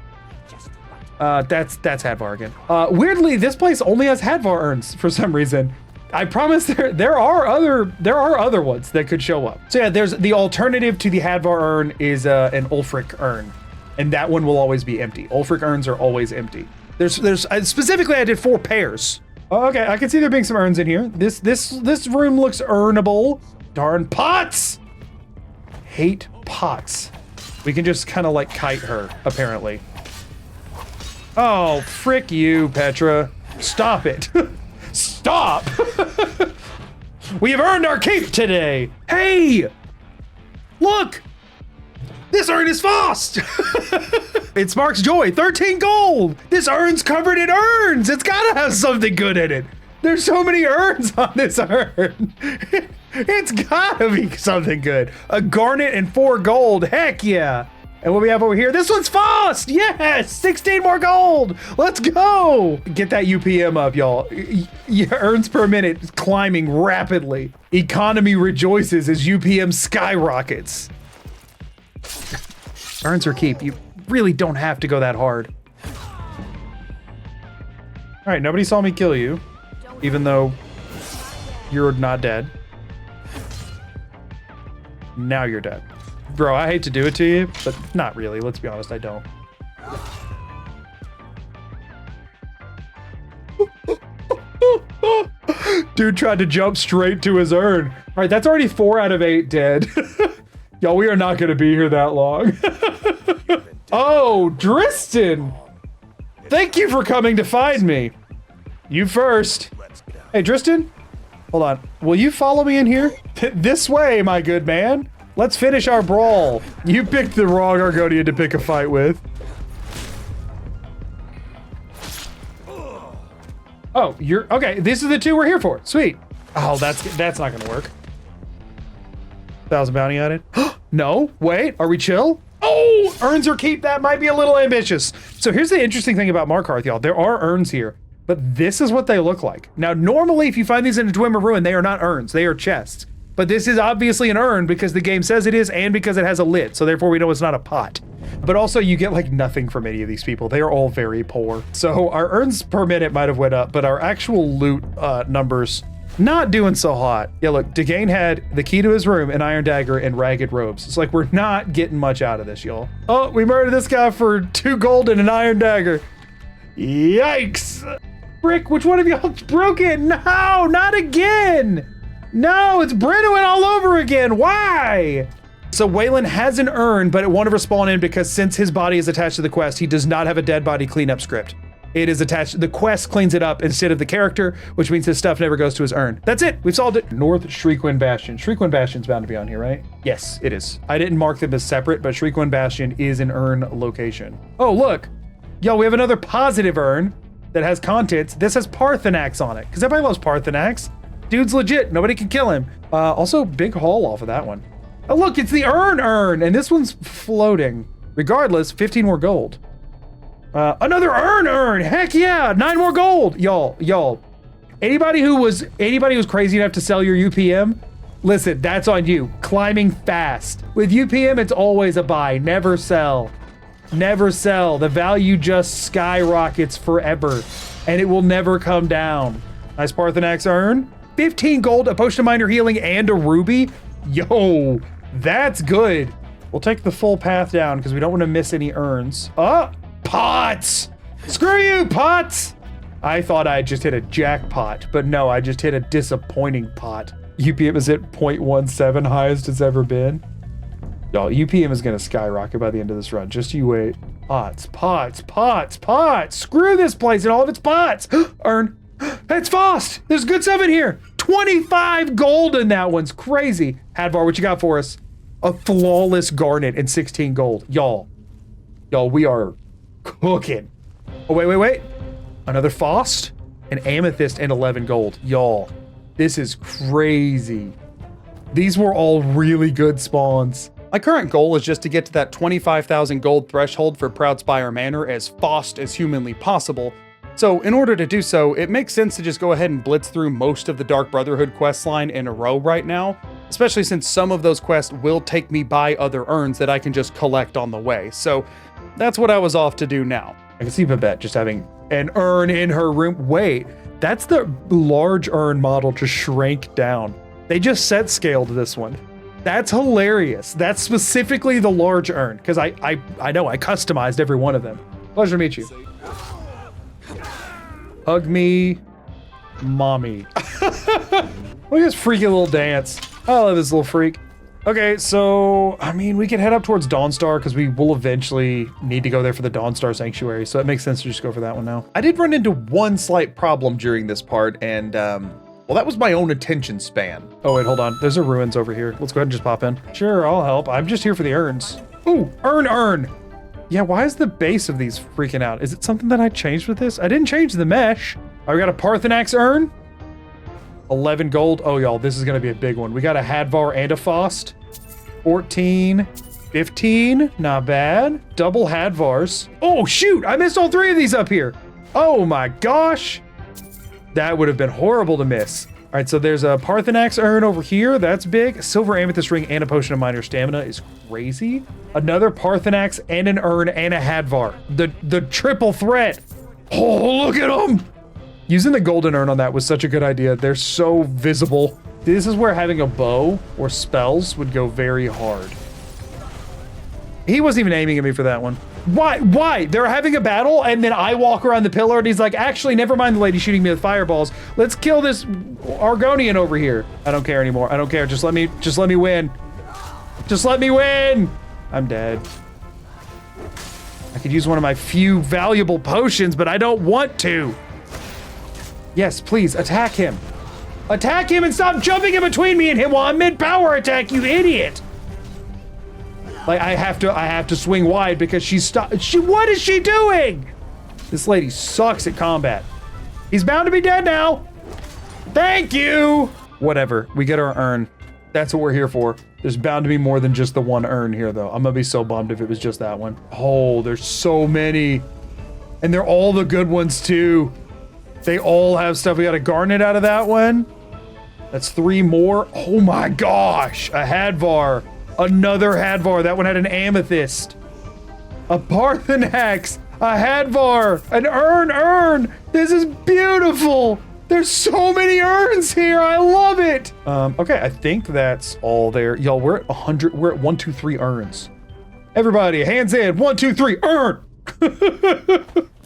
That's Hadvar again. Weirdly, this place only has Hadvar urns for some reason. I promise there are other ones that could show up. So yeah, there's the alternative to the Hadvar urn is an Ulfric urn, and that one will always be empty. Ulfric urns are always empty. There's specifically I did 4 pairs. Okay, I can see there being some urns in here. This room looks earnable. Darn pots! Hate pots. We can just kind of like kite her apparently. Oh, frick you, Petra. Stop it. Stop! We have earned our keep today. Hey! Look! This urn is fast! It sparks joy. 13 gold! This urn's covered in urns! It's gotta have something good in it. There's so many urns on this urn. It's gotta be something good. A garnet and 4 gold. Heck yeah! And what we have over here, this one's fast! Yes! 16 more gold! Let's go! Get that UPM up, y'all. Urns per minute climbing rapidly. Economy rejoices as UPM skyrockets. Urns are keep. You really don't have to go that hard. All right, nobody saw me kill you, even though you're not dead. Now you're dead. Bro, I hate to do it to you, but not really. Let's be honest, I don't. Dude tried to jump straight to his urn. All right, that's already 4 out of 8 dead. Y'all, we are not going to be here that long. Oh, Dristan! Thank you for coming to find me. You first. Hey, Dristan? Hold on. Will you follow me in here? This way, my good man. Let's finish our brawl. You picked the wrong Argonian to pick a fight with. Oh, you're okay. These are the 2 we're here for. Sweet. Oh, that's not gonna work. 1,000 bounty added. No, wait. Are we chill? Oh, urns are keep. That might be a little ambitious. So here's the interesting thing about Markarth, y'all. There are urns here, but this is what they look like. Now, normally, if you find these in a Dwemer Ruin, they are not urns. They are chests. But this is obviously an urn because the game says it is and because it has a lid, so therefore we know it's not a pot. But also you get like nothing from any of these people. They are all very poor. So our urns per minute might have went up, but our actual loot numbers, not doing so hot. Yeah, look, Degane had the key to his room, an iron dagger, and ragged robes. It's like we're not getting much out of this, y'all. Oh, we murdered this guy for 2 gold and an iron dagger. Yikes. Frick, which one of y'all broke it? No, not again. No, it's Brynwyn all over again. Why? So Waylon has an urn, but it won't ever spawn in because since his body is attached to the quest, he does not have a dead body cleanup script. It is attached, the quest cleans it up instead of the character, which means his stuff never goes to his urn. That's it, we've solved it. North Shriekwind Bastion. Shriekwind Bastion's bound to be on here, right? Yes, it is. I didn't mark them as separate, but Shriekwind Bastion is an urn location. Oh, look. Yo, we have another positive urn that has contents. This has Parthenax on it, because everybody loves Parthenax. Dude's legit, nobody can kill him. Also, big haul off of that one. Oh look, it's the urn, and this one's floating. Regardless, 15 more gold. Another urn, heck yeah, 9 more gold. Y'all, anybody who was crazy enough to sell your UPM, listen, that's on you. Climbing fast. With UPM, it's always a buy, never sell. Never sell, the value just skyrockets forever, and it will never come down. Nice Parthenax urn. 15 gold, a potion of minor healing, and a ruby. Yo, that's good. We'll take the full path down because we don't want to miss any urns. Oh, pots! Screw you, pots! I thought I just hit a jackpot, but no, I just hit a disappointing pot. UPM is at 0.17, highest it's ever been. Y'all, UPM is gonna skyrocket by the end of this run. Just you wait. Pots, pots, pots, pots. Screw this place and all of its pots. Urn. It's fast. There's good stuff in here. 25 gold in that one's crazy. Hadvar, what you got for us? A flawless garnet and 16 gold. Y'all, we are cooking. Oh, wait. Another Faust, an Amethyst, and 11 gold. Y'all, this is crazy. These were all really good spawns. My current goal is just to get to that 25,000 gold threshold for Proudspire Manor as fast as humanly possible. So in order to do so, it makes sense to just go ahead and blitz through most of the Dark Brotherhood questline in a row right now, especially since some of those quests will take me by other urns that I can just collect on the way. So that's what I was off to do now. I can see Babette just having an urn in her room. Wait, that's the large urn model just shrank down. They just set scaled this one. That's hilarious. That's specifically the large urn, because I know I customized every one of them. Pleasure to meet you. Hug me, mommy. Look at this freaky little dance. I love this little freak. Okay, so, I mean, we can head up towards Dawnstar because we will eventually need to go there for the Dawnstar Sanctuary, so it makes sense to just go for that one now. I did run into one slight problem during this part, and, well, that was my own attention span. Oh, wait, hold on. There's a ruins over here. Let's go ahead and just pop in. Sure, I'll help. I'm just here for the urns. Ooh, urn. Yeah, why is the base of these freaking out? Is it something that I changed with this? I didn't change the mesh. Oh, we got a Parthenax urn. 11 gold. Oh, y'all, this is going to be a big one. We got a Hadvar and a Faust. 14, 15, not bad. Double Hadvars. Oh, shoot, I missed all three of these up here. Oh my gosh. That would have been horrible to miss. All right, so there's a Parthenax urn over here. That's big. A silver amethyst ring and a potion of minor stamina is crazy. Another Parthenax and an urn and a Hadvar. The triple threat. Oh, look at them. Using the golden urn on that was such a good idea. They're so visible. This is where having a bow or spells would go very hard. He wasn't even aiming at me for that one. Why? They're having a battle and then I walk around the pillar and he's like, actually, never mind the lady shooting me with fireballs. Let's kill this Argonian over here. I don't care anymore. I don't care. Just let me win. Just let me win. I'm dead. I could use one of my few valuable potions, but I don't want to. Yes, please attack him. Attack him and stop jumping in between me and him while I'm mid-power attack, you idiot. Like, I have to swing wide because what is she doing? This lady sucks at combat. He's bound to be dead now. Thank you. Whatever, we get our urn. That's what we're here for. There's bound to be more than just the one urn here though. I'm gonna be so bummed if it was just that one. Oh, there's so many. And they're all the good ones too. They all have stuff. We got a garnet out of that one. That's 3 more. Oh my gosh, a Hadvar. Another Hadvar. That one had an amethyst. A Parthenax. A Hadvar. An urn. This is beautiful. There's so many urns here. I love it. Okay, I think that's all there. Y'all, we're at 100. We're at 1, 2, 3 urns. Everybody, hands in. 1, 2, 3, urn.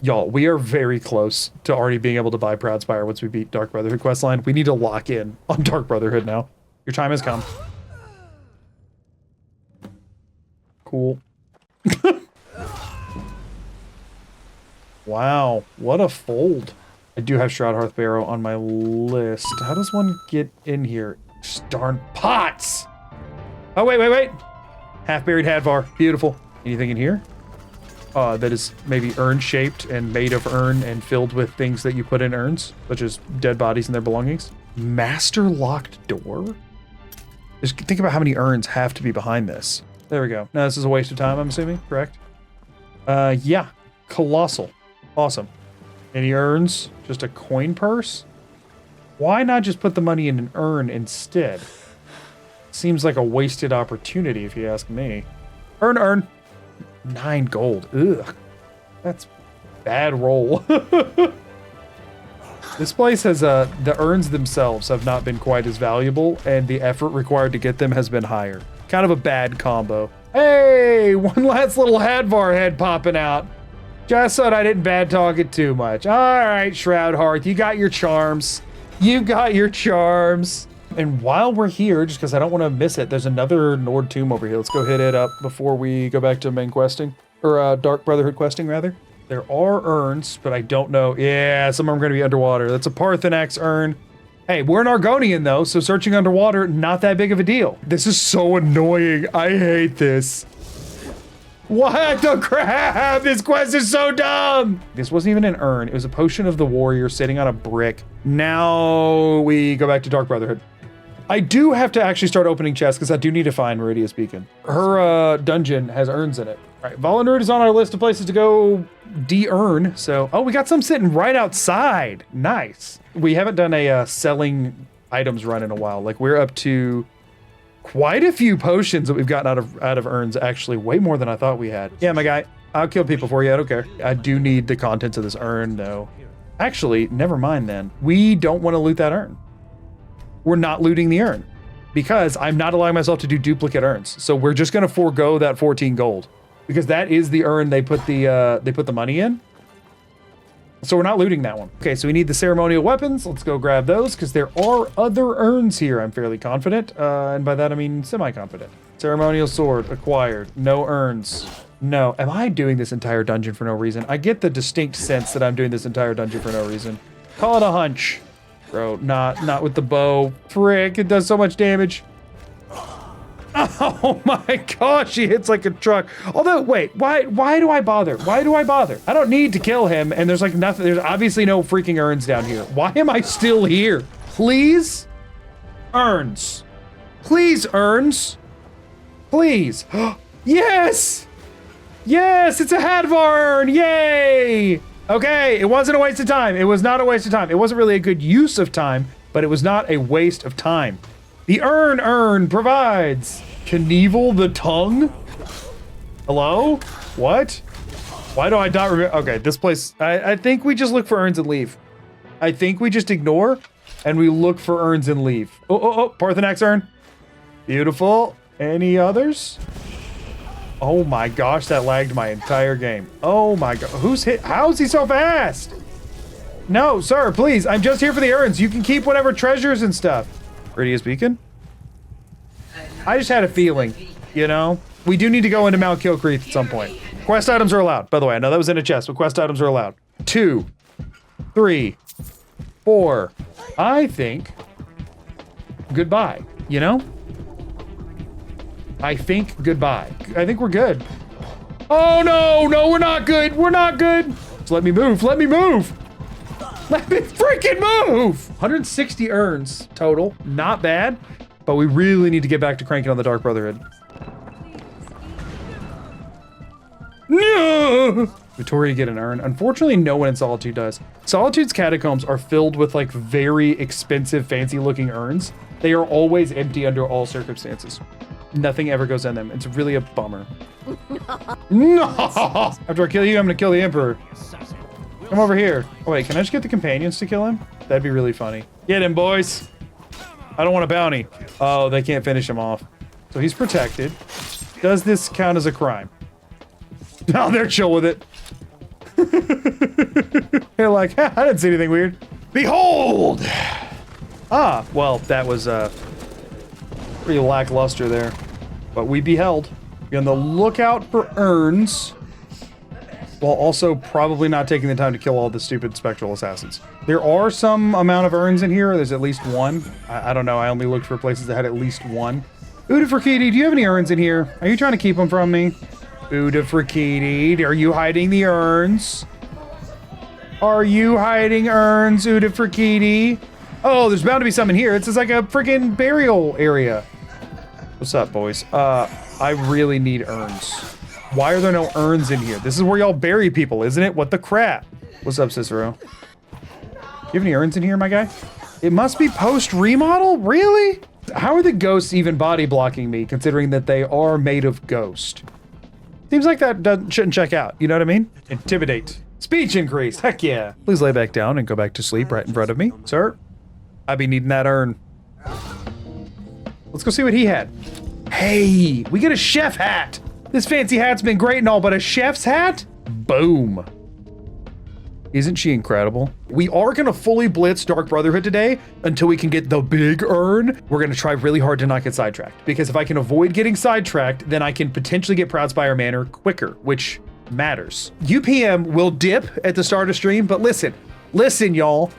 Y'all, we are very close to already being able to buy Proudspire once we beat Dark Brotherhood questline. We need to lock in on Dark Brotherhood now. Your time has come. Cool. Wow, what a fold. I do have Shroud Hearth Barrow on my list. How does one get in here? Just darn pots! Oh, wait. Half-buried Hadvar. Beautiful. Anything in here? That is maybe urn-shaped and made of urn and filled with things that you put in urns, such as dead bodies and their belongings. Master locked door? Just think about how many urns have to be behind this. There we go. Now this is a waste of time, I'm assuming, correct? Yeah. Colossal. Awesome. Any urns? Just a coin purse? Why not just put the money in an urn instead? Seems like a wasted opportunity if you ask me. Urn. 9 gold. Ugh. That's bad roll. This place has, the urns themselves have not been quite as valuable, and the effort required to get them has been higher. Kind of a bad combo. Hey, one last little Hadvar head popping out. Just thought I didn't bad talk it too much. All right, Shroud Hearth, you got your charms. You got your charms. And while we're here, just because I don't want to miss it, there's another Nord tomb over here. Let's go hit it up before we go back to main questing. Or Dark Brotherhood questing, rather. There are urns, but I don't know. Yeah, some of them are going to be underwater. That's a Parthenax urn. Hey, we're an Argonian, though, so searching underwater, not that big of a deal. This is so annoying. I hate this. What the crap? This quest is so dumb. This wasn't even an urn. It was a potion of the warrior sitting on a brick. Now we go back to Dark Brotherhood. I do have to actually start opening chests because I do need to find Meridia's Beacon. Her dungeon has urns in it. All right, Volunruud is on our list of places to go de-urn. So, oh, we got some sitting right outside. Nice. We haven't done a selling items run in a while. Like we're up to quite a few potions that we've gotten out of urns. Actually, way more than I thought we had. Yeah, my guy, I'll kill people for you. I don't care. I do need the contents of this urn, though. Actually, never mind then. We don't want to loot that urn. We're not looting the urn because I'm not allowing myself to do duplicate urns. So we're just going to forego that 14 gold because that is the urn they put the money in. So we're not looting that one. Okay, so we need the ceremonial weapons. Let's go grab those because there are other urns here. I'm fairly confident. And by that, I mean semi-confident. Ceremonial sword acquired. No urns. No. Am I doing this entire dungeon for no reason? I get the distinct sense that I'm doing this entire dungeon for no reason. Call it a hunch. Bro, not with the bow. Frick, it does so much damage. Oh my gosh, he hits like a truck. Although, wait, why do I bother? Why do I bother? I don't need to kill him, and there's like nothing, there's obviously no freaking urns down here. Why am I still here? Please? Urns. Please, urns. Please. Yes! Yes, it's a Hadvar urn, yay! Okay, it wasn't a waste of time. It was not a waste of time. It wasn't really a good use of time, but it was not a waste of time. The urn provides Knievel the tongue. Hello? What? Why do I not remember? Okay, this place, I think we just look for urns and leave. I think we just ignore and we look for urns and leave. Oh, Parthenax urn. Beautiful. Any others? Oh my gosh, that lagged my entire game. Oh my god, who's hit? How is he so fast? No, sir, please, I'm just here for the urns. You can keep whatever treasures and stuff. Meridia's Beacon? I just had a feeling, you know? We do need to go into Mount Kilcreath at some point. Quest items are allowed. By the way, I know that was in a chest, but quest items are allowed. 2, 3, 4. I think goodbye, you know? I think goodbye. I think we're good. Oh no, we're not good. We're not good. So let me move. Let me move. Let me freaking move. 160 urns total. Not bad, but we really need to get back to cranking on the Dark Brotherhood. No! Victoria get an urn. Unfortunately, no one in Solitude does. Solitude's catacombs are filled with like very expensive, fancy looking urns. They are always empty under all circumstances. Nothing ever goes in them. It's really a bummer. No! After I kill you, I'm gonna kill the Emperor. Come over here. Oh wait, can I just get the companions to kill him? That'd be really funny. Get him, boys. I don't want a bounty. Oh, they can't finish him off. So he's protected. Does this count as a crime? No, they're chill with it. They're like, I didn't see anything weird. Behold! Ah, well, that was pretty lackluster there. But we beheld. Be on the lookout for urns, while also probably not taking the time to kill all the stupid spectral assassins. There are some amount of urns in here. There's at least one. I don't know. I only looked for places that had at least one. Udafrakiti, do you have any urns in here? Are you trying to keep them from me? Udafrakiti, are you hiding the urns? Are you hiding urns, Udafrakiti? Oh, there's bound to be some in here. It's just like a freaking burial area. What's up, boys? I really need urns. Why are there no urns in here? This is where y'all bury people, isn't it? What the crap? What's up, Cicero? You have any urns in here, my guy? It must be post-remodel? Really? How are the ghosts even body blocking me, considering that they are made of ghost? Seems like that shouldn't check out. You know what I mean? Intimidate. Speech increased. Heck yeah. Please lay back down and go back to sleep right in front of me, sir. I be needing that urn. Let's go see what he had. Hey, we get a chef hat. This fancy hat's been great and all, but a chef's hat? Boom. Isn't she incredible? We are gonna fully blitz Dark Brotherhood today until we can get the big urn. We're gonna try really hard to not get sidetracked, because if I can avoid getting sidetracked, then I can potentially get Proudspire Manor quicker, which matters. UPM will dip at the start of stream, but listen, y'all.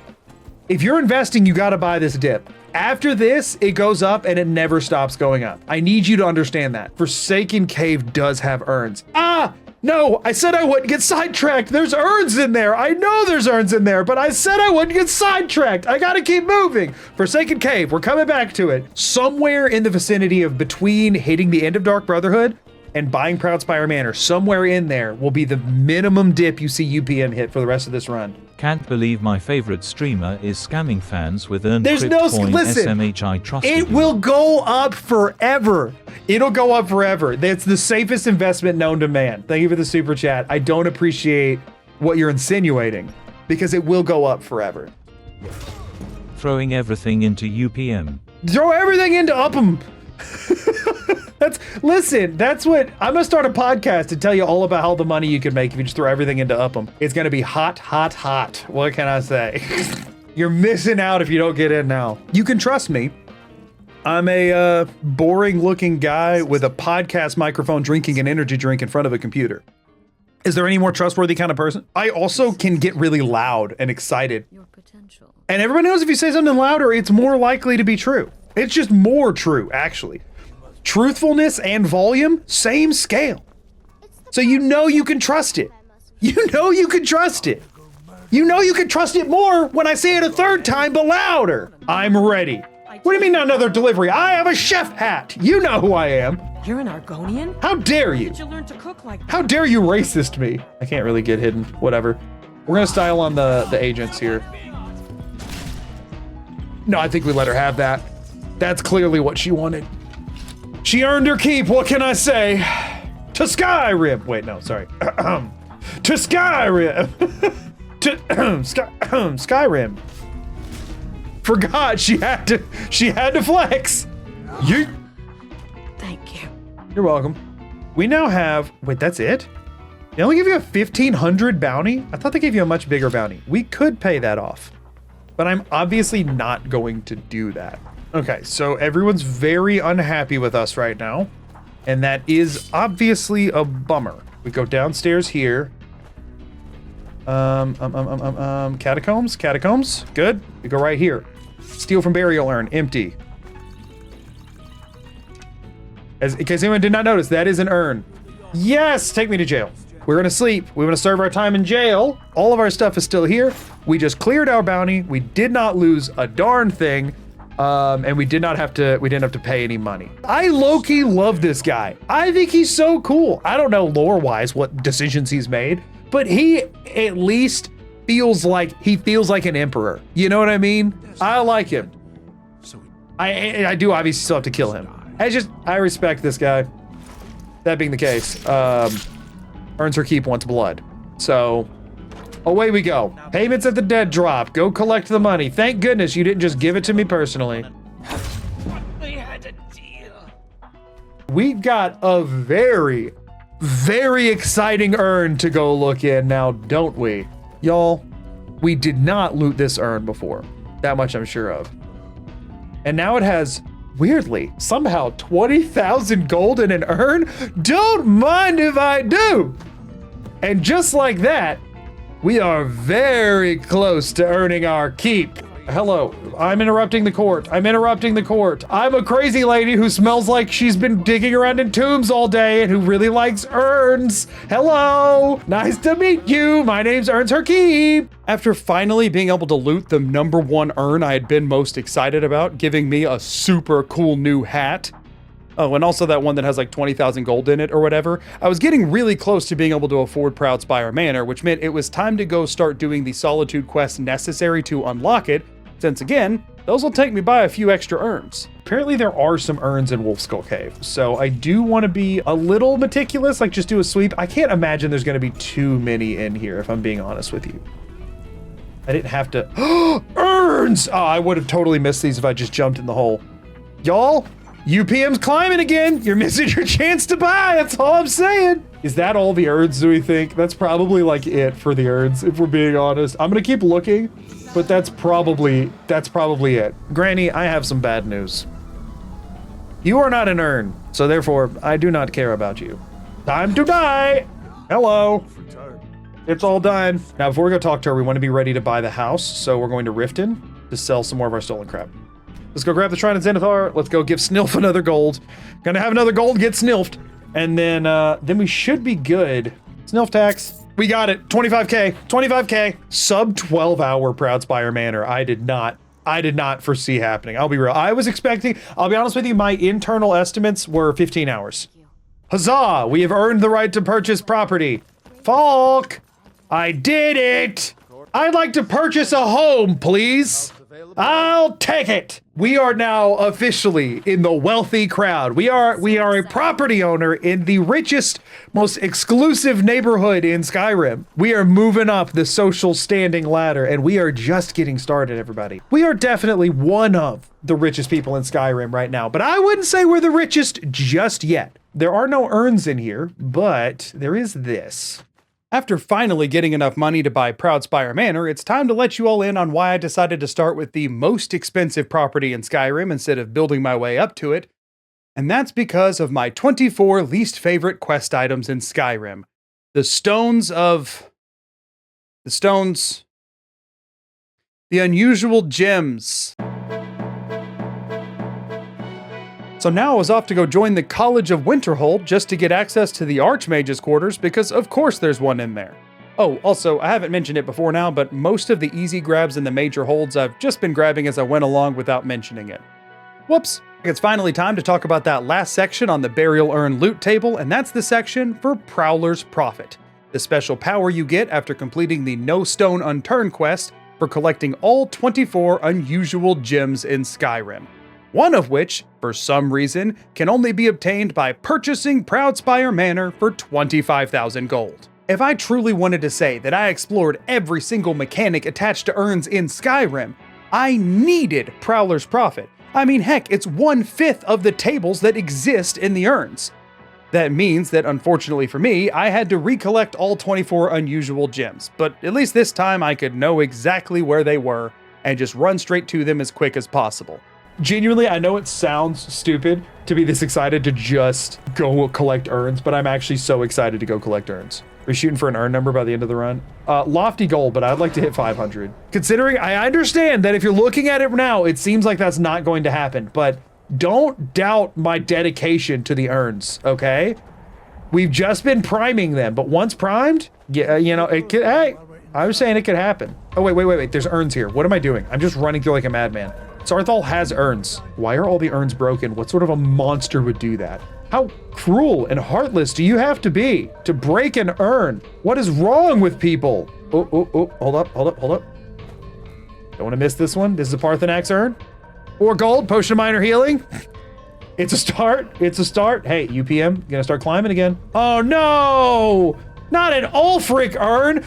If you're investing, you gotta buy this dip. After this, it goes up and it never stops going up. I need you to understand that. Forsaken Cave does have urns. Ah! No, I said I wouldn't get sidetracked. There's urns in there. I know there's urns in there, but I said I wouldn't get sidetracked. I gotta keep moving. Forsaken Cave, we're coming back to it. Somewhere in the vicinity of between hitting the end of Dark Brotherhood and buying Proudspire Manor, somewhere in there will be the minimum dip you see UPM hit for the rest of this run. Can't believe my favorite streamer is scamming fans with earned There's no listen. SMHI trust. It will go up forever. It'll go up forever. That's the safest investment known to man. Thank you for the super chat. I don't appreciate what you're insinuating because it will go up forever. Throwing everything into UPM. Throw everything into Upham. That's what I'm gonna start a podcast to tell you all about how the money you can make if you just throw everything into Upham. It's gonna be hot, hot, hot. What can I say? You're missing out if you don't get in now. You can trust me. I'm a boring looking guy with a podcast microphone drinking an energy drink in front of a computer. Is there any more trustworthy kind of person? I also can get really loud and excited. Your potential. And everybody knows if you say something louder, it's more likely to be true. It's just more true, actually. Truthfulness and volume, same scale. So you know you can trust it. You know you can trust it. You know you can trust it more when I say it a third time, but louder. I'm ready. What do you mean another delivery? I have a chef hat. You know who I am. You're an Argonian? How dare you? Did you learn to cook like that? How dare you racist me? I can't really get hidden. Whatever. We're gonna style on the agents here. No, I think we let her have that. That's clearly what she wanted. She earned her keep, what can I say? To Skyrim! Wait, no, sorry. To Skyrim! To Skyrim. Forgot she had to flex. You. Thank you. You're welcome. We now have, wait, that's it? They only give you a 1,500 bounty? I thought they gave you a much bigger bounty. We could pay that off, but I'm obviously not going to do that. Okay, so everyone's very unhappy with us right now, and that is obviously a bummer. We go downstairs here. Catacombs? Catacombs? Good. We go right here. Steal from burial urn, empty. In case anyone did not notice, that is an urn. Yes, take me to jail. We're gonna sleep. We want to serve our time in jail. All of our stuff is still here. We just cleared our bounty. We did not lose a darn thing. And we didn't have to pay any money. I low-key love this guy. I think he's so cool. I don't know lore-wise what decisions he's made, but he at least feels like an emperor. You know what I mean? I like him. I do obviously still have to kill him. I respect this guy. That being the case, earns her keep wants blood. So away we go. Payments at the dead drop. Go collect the money. Thank goodness you didn't just give it to me personally. We had a deal. We've got a very, very exciting urn to go look in now, don't we? Y'all, we did not loot this urn before. That much I'm sure of. And now it has, weirdly, somehow 20,000 gold in an urn? Don't mind if I do. And just like that, we are very close to earning our keep. Hello, I'm interrupting the court. I'm a crazy lady who smells like she's been digging around in tombs all day and who really likes urns. Hello, nice to meet you. My name's Earns Her Keep. After finally being able to loot the #1 urn I had been most excited about, giving me a super cool new hat. Oh, and also that one that has like 20,000 gold in it or whatever. I was getting really close to being able to afford Proudspire Manor, which meant it was time to go start doing the Solitude quest necessary to unlock it, since again, those will take me by a few extra urns. Apparently there are some urns in Wolf Skull Cave, so I do want to be a little meticulous, like just do a sweep. I can't imagine there's going to be too many in here, if I'm being honest with you. I didn't have to. Urns! Oh, I would have totally missed these if I just jumped in the hole. Y'all, UPM's climbing again. You're missing your chance to buy. That's all I'm saying. Is that all the urns, do we think? That's probably like it for the urns, if we're being honest. I'm gonna keep looking, but that's probably it. Granny, I have some bad news. You are not an urn, so therefore I do not care about you. Time to die. Hello. It's all done. Now, before we go talk to her, we want to be ready to buy the house, so we're going to Riften to sell some more of our stolen crap. Let's go grab the Shrine of Zenithar. Let's go give Snilf another gold. Gonna have another gold get Snilfed. And then we should be good. Snilf tax. We got it. 25K. 25K. Sub 12-hour Proudspire Manor. I did not foresee happening. I'll be real. I was expecting, I'll be honest with you, my internal estimates were 15 hours. Huzzah! We have earned the right to purchase property. Falk! I did it! I'd like to purchase a home, please. I'll take it. We are now officially in the wealthy crowd. We are a property owner in the richest, most exclusive neighborhood in Skyrim. We are moving up the social standing ladder, and we are just getting started, everybody. We are definitely one of the richest people in Skyrim right now, but I wouldn't say we're the richest just yet. There are no urns in here, but there is this. After finally getting enough money to buy Proudspire Manor, it's time to let you all in on why I decided to start with the most expensive property in Skyrim instead of building my way up to it. And that's because of my 24 least favorite quest items in Skyrim. The unusual gems. So now I was off to go join the College of Winterhold just to get access to the Archmage's quarters, because of course there's one in there. Oh, also, I haven't mentioned it before now, but most of the easy grabs in the major holds I've just been grabbing as I went along without mentioning it. Whoops. It's finally time to talk about that last section on the Burial Urn loot table, and that's the section for Prowler's Profit, the special power you get after completing the No Stone Unturned quest for collecting all 24 unusual gems in Skyrim. One of which, for some reason, can only be obtained by purchasing Proudspire Manor for 25,000 gold. If I truly wanted to say that I explored every single mechanic attached to urns in Skyrim, I needed Prowler's Profit. I mean, heck, it's 1/5 of the tables that exist in the urns. That means that, unfortunately for me, I had to recollect all 24 unusual gems, but at least this time I could know exactly where they were and just run straight to them as quick as possible. Genuinely, I know it sounds stupid to be this excited to just go collect urns, but I'm actually so excited to go collect urns. We're shooting for an urn number by the end of the run. Lofty goal, but I'd like to hit 500. Considering, I understand that if you're looking at it now, it seems like that's not going to happen, but don't doubt my dedication to the urns, okay? We've just been priming them, but once primed, yeah, you know, it could, hey, I was saying it could happen. Oh, wait, there's urns here. What am I doing? I'm just running through like a madman. Sarthal has urns. Why are all the urns broken? What sort of a monster would do that? How cruel and heartless do you have to be to break an urn? What is wrong with people? Oh, hold up. Don't want to miss this one. This is a Parthenax urn. 4 gold, potion of minor healing. It's a start. Hey, UPM, gonna start climbing again. Oh no! Not an Ulfric urn!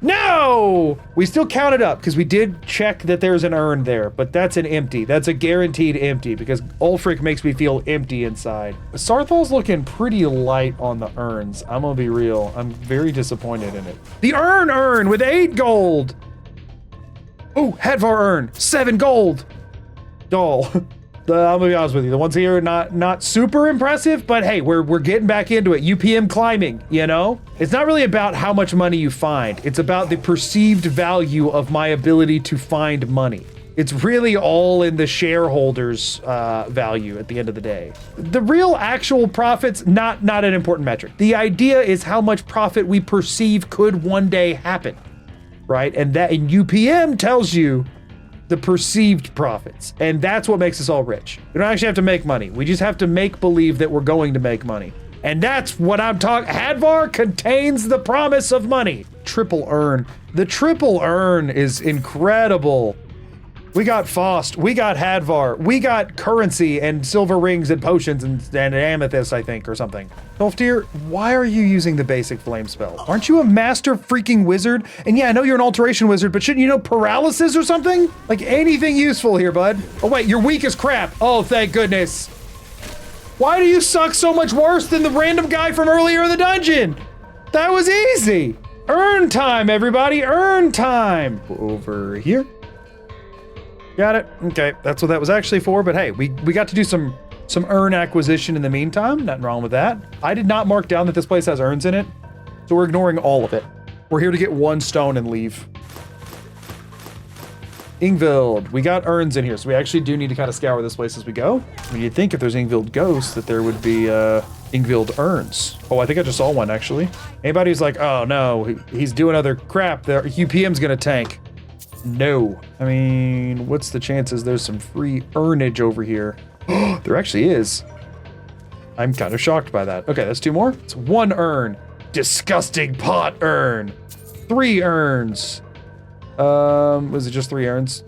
No! We still count it up because we did check that there's an urn there, but that's an empty. That's a guaranteed empty because Ulfric makes me feel empty inside. Sarthal's looking pretty light on the urns. I'm gonna be real. I'm very disappointed in it. The urn with 8 gold! Oh, Hadvar urn, 7 gold! Doll. I'm gonna be honest with you, the ones here are not super impressive, but hey, we're getting back into it. UPM climbing, you know? It's not really about how much money you find. It's about the perceived value of my ability to find money. It's really all in the shareholders' value at the end of the day. The real actual profits, not an important metric. The idea is how much profit we perceive could one day happen, right? And UPM tells you the perceived profits. And that's what makes us all rich. We don't actually have to make money. We just have to make believe that we're going to make money. And that's what I'm talking. Hadvar contains the promise of money. Triple urn. The triple urn is incredible. We got Faust. We got Hadvar. We got currency and silver rings and potions and amethyst, I think, or something. Tolfdir, why are you using the basic flame spell? Aren't you a master freaking wizard? And yeah, I know you're an alteration wizard, but shouldn't you know paralysis or something? Like anything useful here, bud. Oh wait, you're weak as crap. Oh, thank goodness. Why do you suck so much worse than the random guy from earlier in the dungeon? That was easy. Urn time, everybody, urn time. Over here. Got it. Okay, that's what that was actually for, but hey, we got to do some urn acquisition in the meantime. Nothing wrong with that. I did not mark down that this place has urns in it, so we're ignoring all of it. We're here to get one stone and leave. Ingvild, we got urns in here, so we actually do need to kind of scour this place as we go. I mean, you'd think if there's Ingvild ghosts that there would be Ingvild urns. Oh, I think I just saw one actually. Anybody who's like, oh no, he's doing other crap, the UPM's gonna tank. No. I mean, what's the chances there's some free earnage over here? There actually is. I'm kind of shocked by that. Okay, that's 2 more. It's 1 urn. Disgusting pot urn. 3 urns. Was it just 3 urns?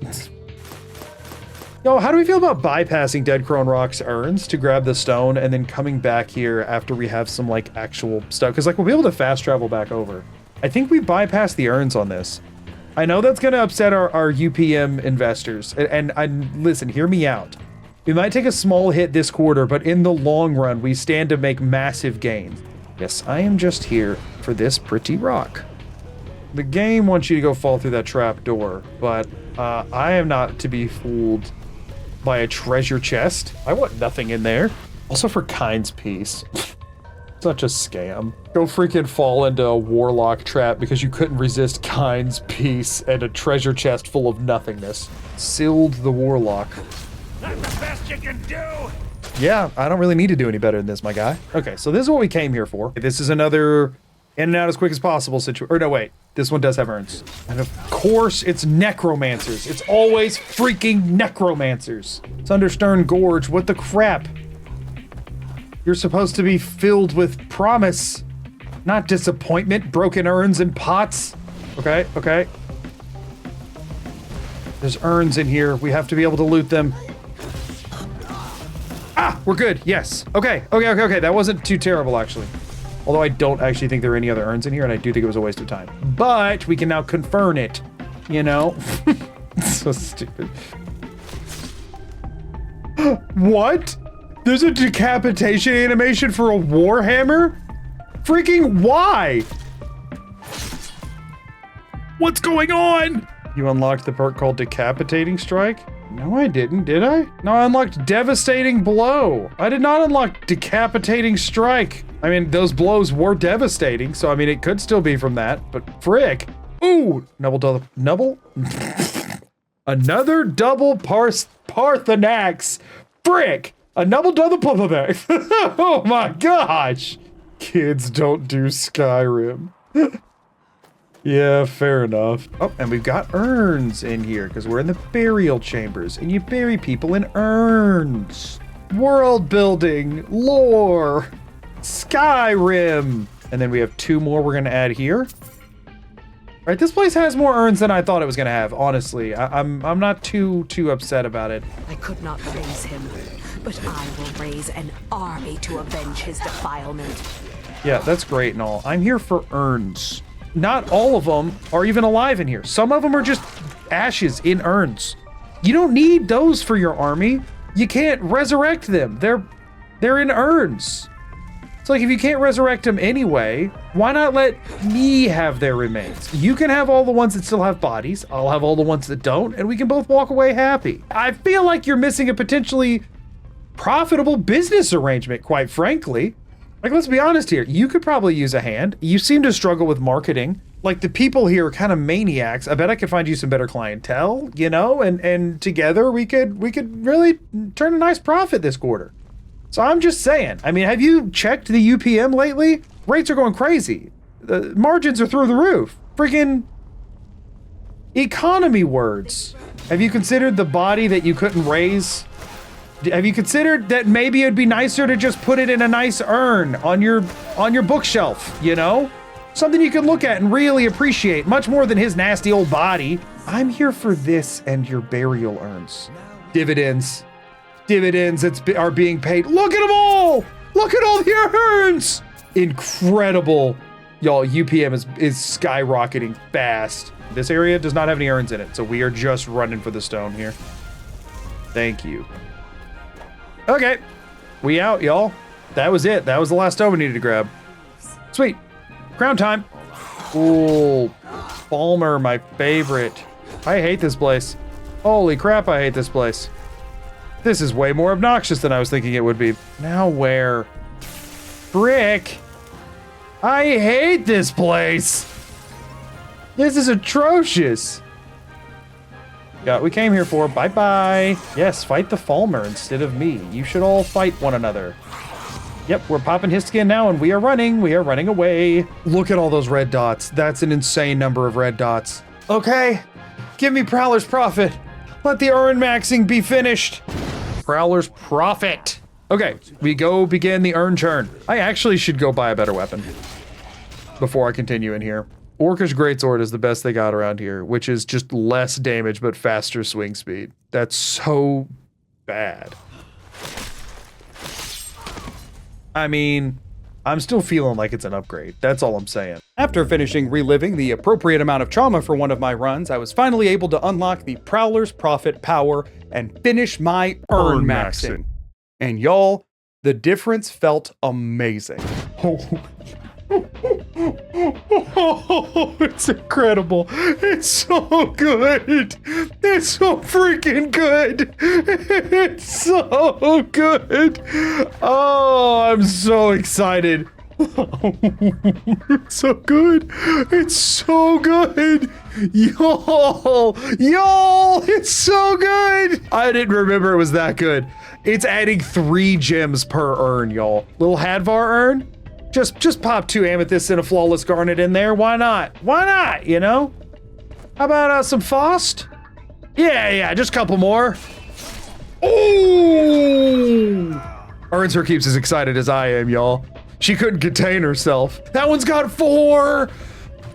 Yo, how do we feel about bypassing Dead Crone Rock's urns to grab the stone and then coming back here after we have some like actual stuff? Because like we'll be able to fast travel back over. I think we bypass the urns on this. I know that's going to upset our UPM investors. And listen, hear me out. We might take a small hit this quarter, but in the long run, we stand to make massive gains. Yes, I am just here for this pretty rock. The game wants you to go fall through that trap door, but I am not to be fooled by a treasure chest. I want nothing in there. Also for Kind's peace. Such a scam. Go freaking fall into a warlock trap because you couldn't resist Kind's peace and a treasure chest full of nothingness. Sealed the warlock. That's the best you can do! Yeah, I don't really need to do any better than this, my guy. Okay, so this is what we came here for. This is another in and out as quick as possible situation. Or no, wait. This one does have urns. And of course, it's necromancers. It's always freaking necromancers. It's under Stern Gorge. What the crap? You're supposed to be filled with promise, not disappointment, broken urns and pots. Okay, okay. There's urns in here. We have to be able to loot them. Ah, we're good. Yes. Okay, okay, okay, okay. That wasn't too terrible, actually. Although I don't actually think there are any other urns in here, and I do think it was a waste of time. But we can now confirm it, you know? So stupid. What? There's a decapitation animation for a Warhammer? Freaking why? What's going on? You unlocked the perk called Decapitating Strike? No, I didn't, did I? No, I unlocked Devastating Blow. I did not unlock Decapitating Strike. I mean, those blows were devastating, so I mean, it could still be from that, but frick. Ooh, another double Parthenax. Frick. A double Parthenax. Oh my gosh. Kids don't do Skyrim. Yeah, fair enough. Oh, and we've got urns in here because we're in the burial chambers and you bury people in urns. World building, lore, Skyrim. And then we have 2 more we're gonna add here. All right, this place has more urns than I thought it was gonna have, honestly. I'm not too upset about it. I could not raise him, but I will raise an army to avenge his defilement. Yeah, that's great and all. I'm here for urns. Not all of them are even alive in here. Some of them are just ashes in urns. You don't need those for your army. You can't resurrect them. They're in urns. It's like if you can't resurrect them anyway, why not let me have their remains? You can have all the ones that still have bodies. I'll have all the ones that don't, and we can both walk away happy. I feel like you're missing a potentially profitable business arrangement, quite frankly. Like, let's be honest here. You could probably use a hand. You seem to struggle with marketing. Like, the people here are kind of maniacs. I bet I could find you some better clientele, you know? And together we could really turn a nice profit this quarter. So I'm just saying. I mean, have you checked the UPM lately? Rates are going crazy. The margins are through the roof. Freaking economy words. Have you considered the body that you couldn't raise? Have you considered that maybe it'd be nicer to just put it in a nice urn on your bookshelf, you know? Something you can look at and really appreciate, much more than his nasty old body. I'm here for this and your burial urns. Dividends. Dividends are being paid. Look at them all! Look at all the urns! Incredible. Y'all, UPM is skyrocketing fast. This area does not have any urns in it, so we are just running for the stone here. Thank you. Okay, we out, y'all. That was it. That was the last stone we needed to grab. Sweet. Crown time. Ooh, Palmer, my favorite. I hate this place. Holy crap, I hate this place. This is way more obnoxious than I was thinking it would be. Now where? Frick. I hate this place. This is atrocious. Yeah, we came here for. Bye-bye. Yes, fight the Falmer instead of me. You should all fight one another. Yep, we're popping his skin now, and we are running. We are running away. Look at all those red dots. That's an insane number of red dots. Okay, give me Prowler's Profit. Let the Urnmaxxing be finished. Prowler's Profit. Okay, we go begin the urn churn. I actually should go buy a better weapon before I continue in here. Orcish Greatsword is the best they got around here, which is just less damage but faster swing speed. That's so bad. I mean, I'm still feeling like it's an upgrade. That's all I'm saying. After finishing reliving the appropriate amount of trauma for one of my runs, I was finally able to unlock the Prowler's Profit power and finish my Urnmaxxing. And y'all, the difference felt amazing. Oh, it's incredible. It's so good. It's so freaking good. It's so good. Oh, I'm so excited. It's so good. It's so good. Y'all, it's so good. I didn't remember it was that good. It's adding 3 gems per urn, y'all. Little Hadvar urn. Just pop 2 amethysts and a flawless garnet in there. Why not? Why not, you know? How about some Faust? Yeah, just a couple more. Ooh! Urns her keeps as excited as I am, y'all. She couldn't contain herself. That one's got 4.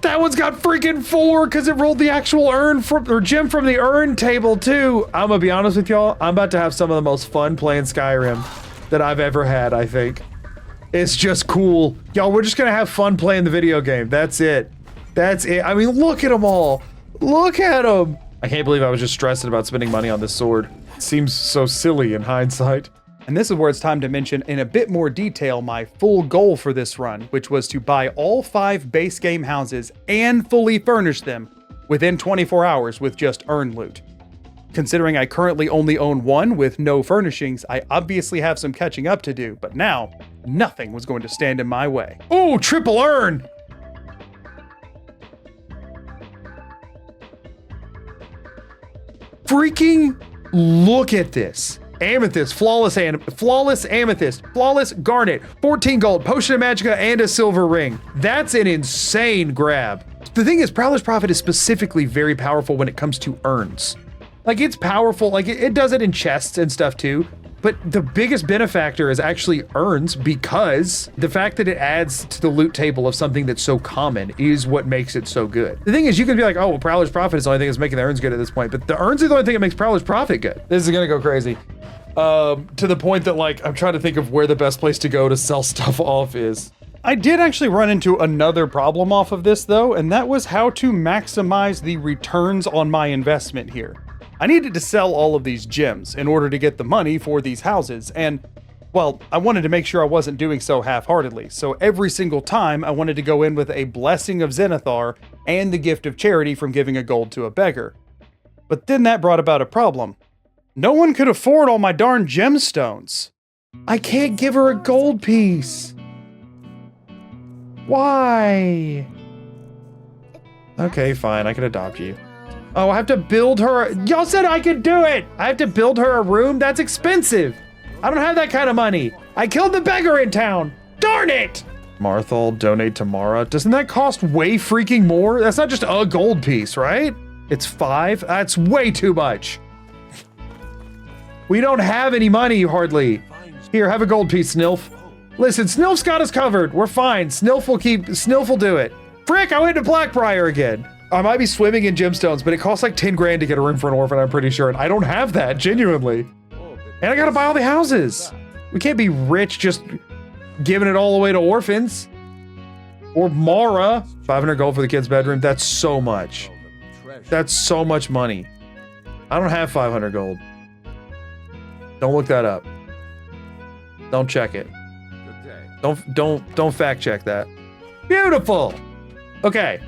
That one's got freaking 4 because it rolled the actual urn or gem from the urn table too. I'm gonna be honest with y'all. I'm about to have some of the most fun playing Skyrim that I've ever had, I think. It's just cool. Y'all, we're just gonna have fun playing the video game. That's it. That's it. I mean, look at them all. Look at them. I can't believe I was just stressing about spending money on this sword. It seems so silly in hindsight. And this is where it's time to mention in a bit more detail my full goal for this run, which was to buy all 5 base game houses and fully furnish them within 24 hours with just urn loot. Considering I currently only own 1 with no furnishings, I obviously have some catching up to do, but now, nothing was going to stand in my way. Ooh, triple urn! Freaking look at this. Amethyst, flawless amethyst, flawless garnet, 14 gold, potion of magicka, and a silver ring. That's an insane grab. The thing is, Prowler's Profit is specifically very powerful when it comes to urns. Like, it's powerful, like it does it in chests and stuff too, but the biggest benefactor is actually urns because the fact that it adds to the loot table of something that's so common is what makes it so good. The thing is, you can be like, oh, well, Prowler's Profit is the only thing that's making the urns good at this point, but the urns are the only thing that makes Prowler's Profit good. This is gonna go crazy. To the point that, like, I'm trying to think of where the best place to go to sell stuff off is. I did actually run into another problem off of this though, and that was how to maximize the returns on my investment here. I needed to sell all of these gems in order to get the money for these houses, and, well, I wanted to make sure I wasn't doing so half-heartedly, so every single time I wanted to go in with a blessing of Zenithar and the gift of charity from giving a gold to a beggar. But then that brought about a problem. No one could afford all my darn gemstones. I can't give her a gold piece. Why? Okay, fine, I can adopt you. Oh, I have to build her. Y'all said I could do it. I have to build her a room? That's expensive. I don't have that kind of money. I killed the beggar in town. Darn it. Marthal, donate to Mara. Doesn't that cost way freaking more? That's not just a gold piece, right? It's 5? That's way too much. We don't have any money, hardly. Here, have a gold piece, Snilf. Listen, Snilf's got us covered. We're fine. Snilf will do it. Frick, I went to Blackbriar again. I might be swimming in gemstones, but it costs like 10 grand to get a room for an orphan, I'm pretty sure. And I don't have that, genuinely. And I gotta buy all the houses. We can't be rich just giving it all away to orphans. Or Mara. 500 gold for the kid's bedroom. That's so much. That's so much money. I don't have 500 gold. Don't look that up. Don't check it. Don't fact check that. Beautiful. Okay.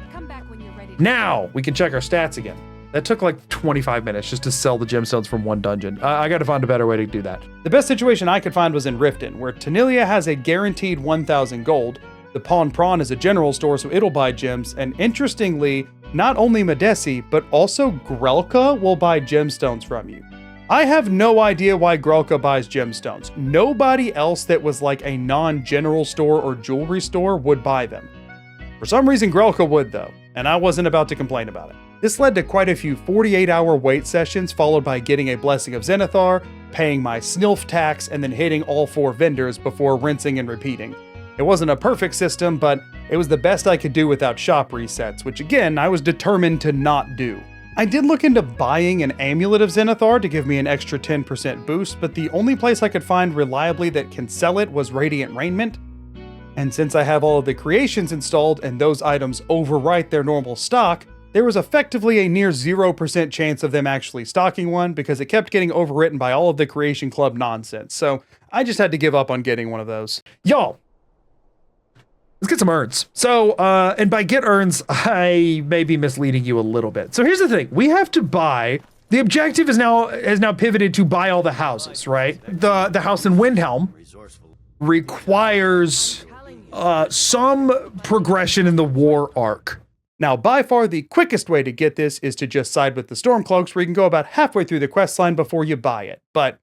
Now we can check our stats again. That took like 25 minutes just to sell the gemstones from one dungeon. I gotta find a better way to do that. The best situation I could find was in Riften, where Tanilia has a guaranteed 1,000 gold. The Pawn Prawn is a general store, so it'll buy gems. And interestingly, not only Madesi, but also Grelka will buy gemstones from you. I have no idea why Grelka buys gemstones. Nobody else that was like a non-general store or jewelry store would buy them. For some reason, Grelka would though, and I wasn't about to complain about it. This led to quite a few 48-hour wait sessions, followed by getting a Blessing of Zenithar, paying my Snilf tax, and then hitting all 4 vendors before rinsing and repeating. It wasn't a perfect system, but it was the best I could do without shop resets, which again, I was determined to not do. I did look into buying an Amulet of Zenithar to give me an extra 10% boost, but the only place I could find reliably that can sell it was Radiant Raiment. And since I have all of the creations installed and those items overwrite their normal stock, there was effectively a near 0% chance of them actually stocking one because it kept getting overwritten by all of the Creation Club nonsense. So I just had to give up on getting one of those. Y'all, let's get some urns. So, and by get urns, I may be misleading you a little bit. So here's the thing. We have to buy, the objective is now pivoted to buy all the houses, right? The house in Windhelm requires some progression in the war arc. Now, by far the quickest way to get this is to just side with the Stormcloaks, where you can go about halfway through the quest line before you buy it. But,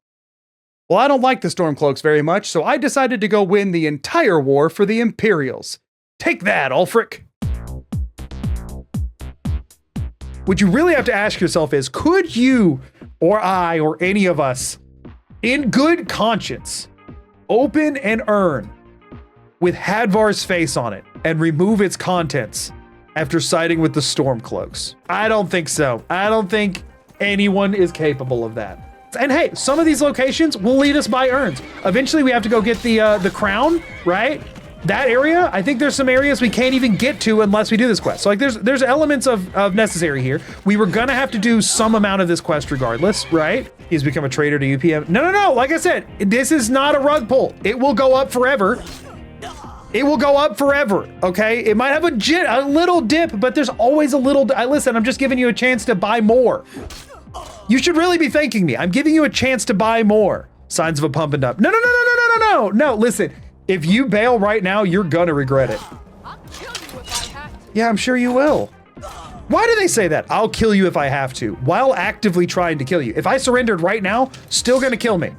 well, I don't like the Stormcloaks very much, so I decided to go win the entire war for the Imperials. Take that, Ulfric! What you really have to ask yourself is, could you, or I, or any of us, in good conscience, open an urn with Hadvar's face on it and remove its contents after siding with the Stormcloaks? I don't think so. I don't think anyone is capable of that. And hey, some of these locations will lead us by urns. Eventually we have to go get the crown, right? That area, I think there's some areas we can't even get to unless we do this quest. So like there's elements of necessary here. We were gonna have to do some amount of this quest regardless, right? He's become a traitor to UPM. No, like I said, this is not a rug pull. It will go up forever. It will go up forever, okay? It might have a little dip, but there's always a little, listen, I'm just giving you a chance to buy more. You should really be thanking me. I'm giving you a chance to buy more. Signs of a pump and dump. No, listen. If you bail right now, you're gonna regret it. I'll kill you if I have to. Yeah, I'm sure you will. Why do they say that? I'll kill you if I have to, while actively trying to kill you. If I surrendered right now, still gonna kill me.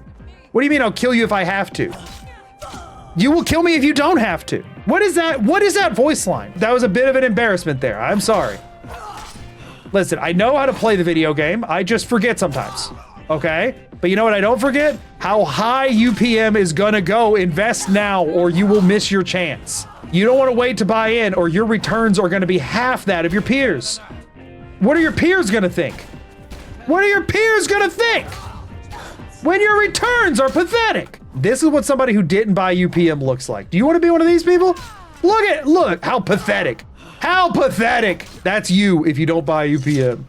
What do you mean I'll kill you if I have to? You will kill me if you don't have to. What is that? What is that voice line? That was a bit of an embarrassment there. I'm sorry. Listen, I know how to play the video game. I just forget sometimes, okay? But you know what I don't forget? How high UPM is gonna go. Invest now or you will miss your chance. You don't wanna wait to buy in or your returns are gonna be half that of your peers. What are your peers gonna think? What are your peers gonna think when your returns are pathetic? This is what somebody who didn't buy UPM looks like. Do you want to be one of these people? Look, how pathetic. How pathetic. That's you if you don't buy UPM.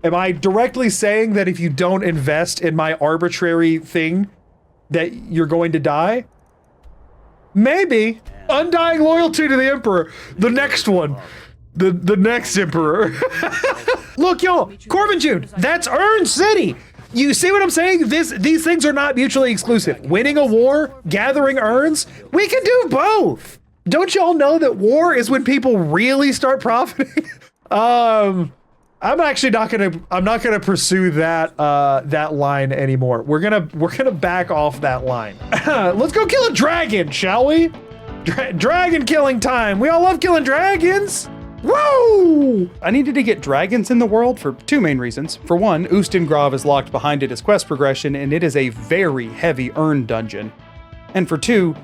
Am I directly saying that if you don't invest in my arbitrary thing that you're going to die? Maybe. Undying loyalty to the Emperor. The next one. The next Emperor. Look, y'all, Corvin June, that's Urn City. You see what I'm saying? These things are not mutually exclusive. Winning a war, gathering urns, we can do both. Don't y'all know that war is when people really start profiting? I'm actually not gonna pursue that line anymore. We're gonna back off that line. Let's go kill a dragon, shall we? Dragon killing time. We all love killing dragons. Woo! I needed to get dragons in the world for 2 main reasons. For one, Ustengrav is locked behind it as quest progression, and it is a very heavy urn dungeon. And for 2,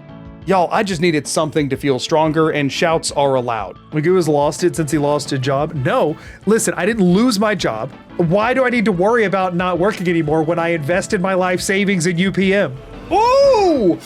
Y'all, I just needed something to feel stronger, and shouts are allowed. Magoo has lost it since he lost his job. No, listen, I didn't lose my job. Why do I need to worry about not working anymore when I invested my life savings in UPM? Ooh!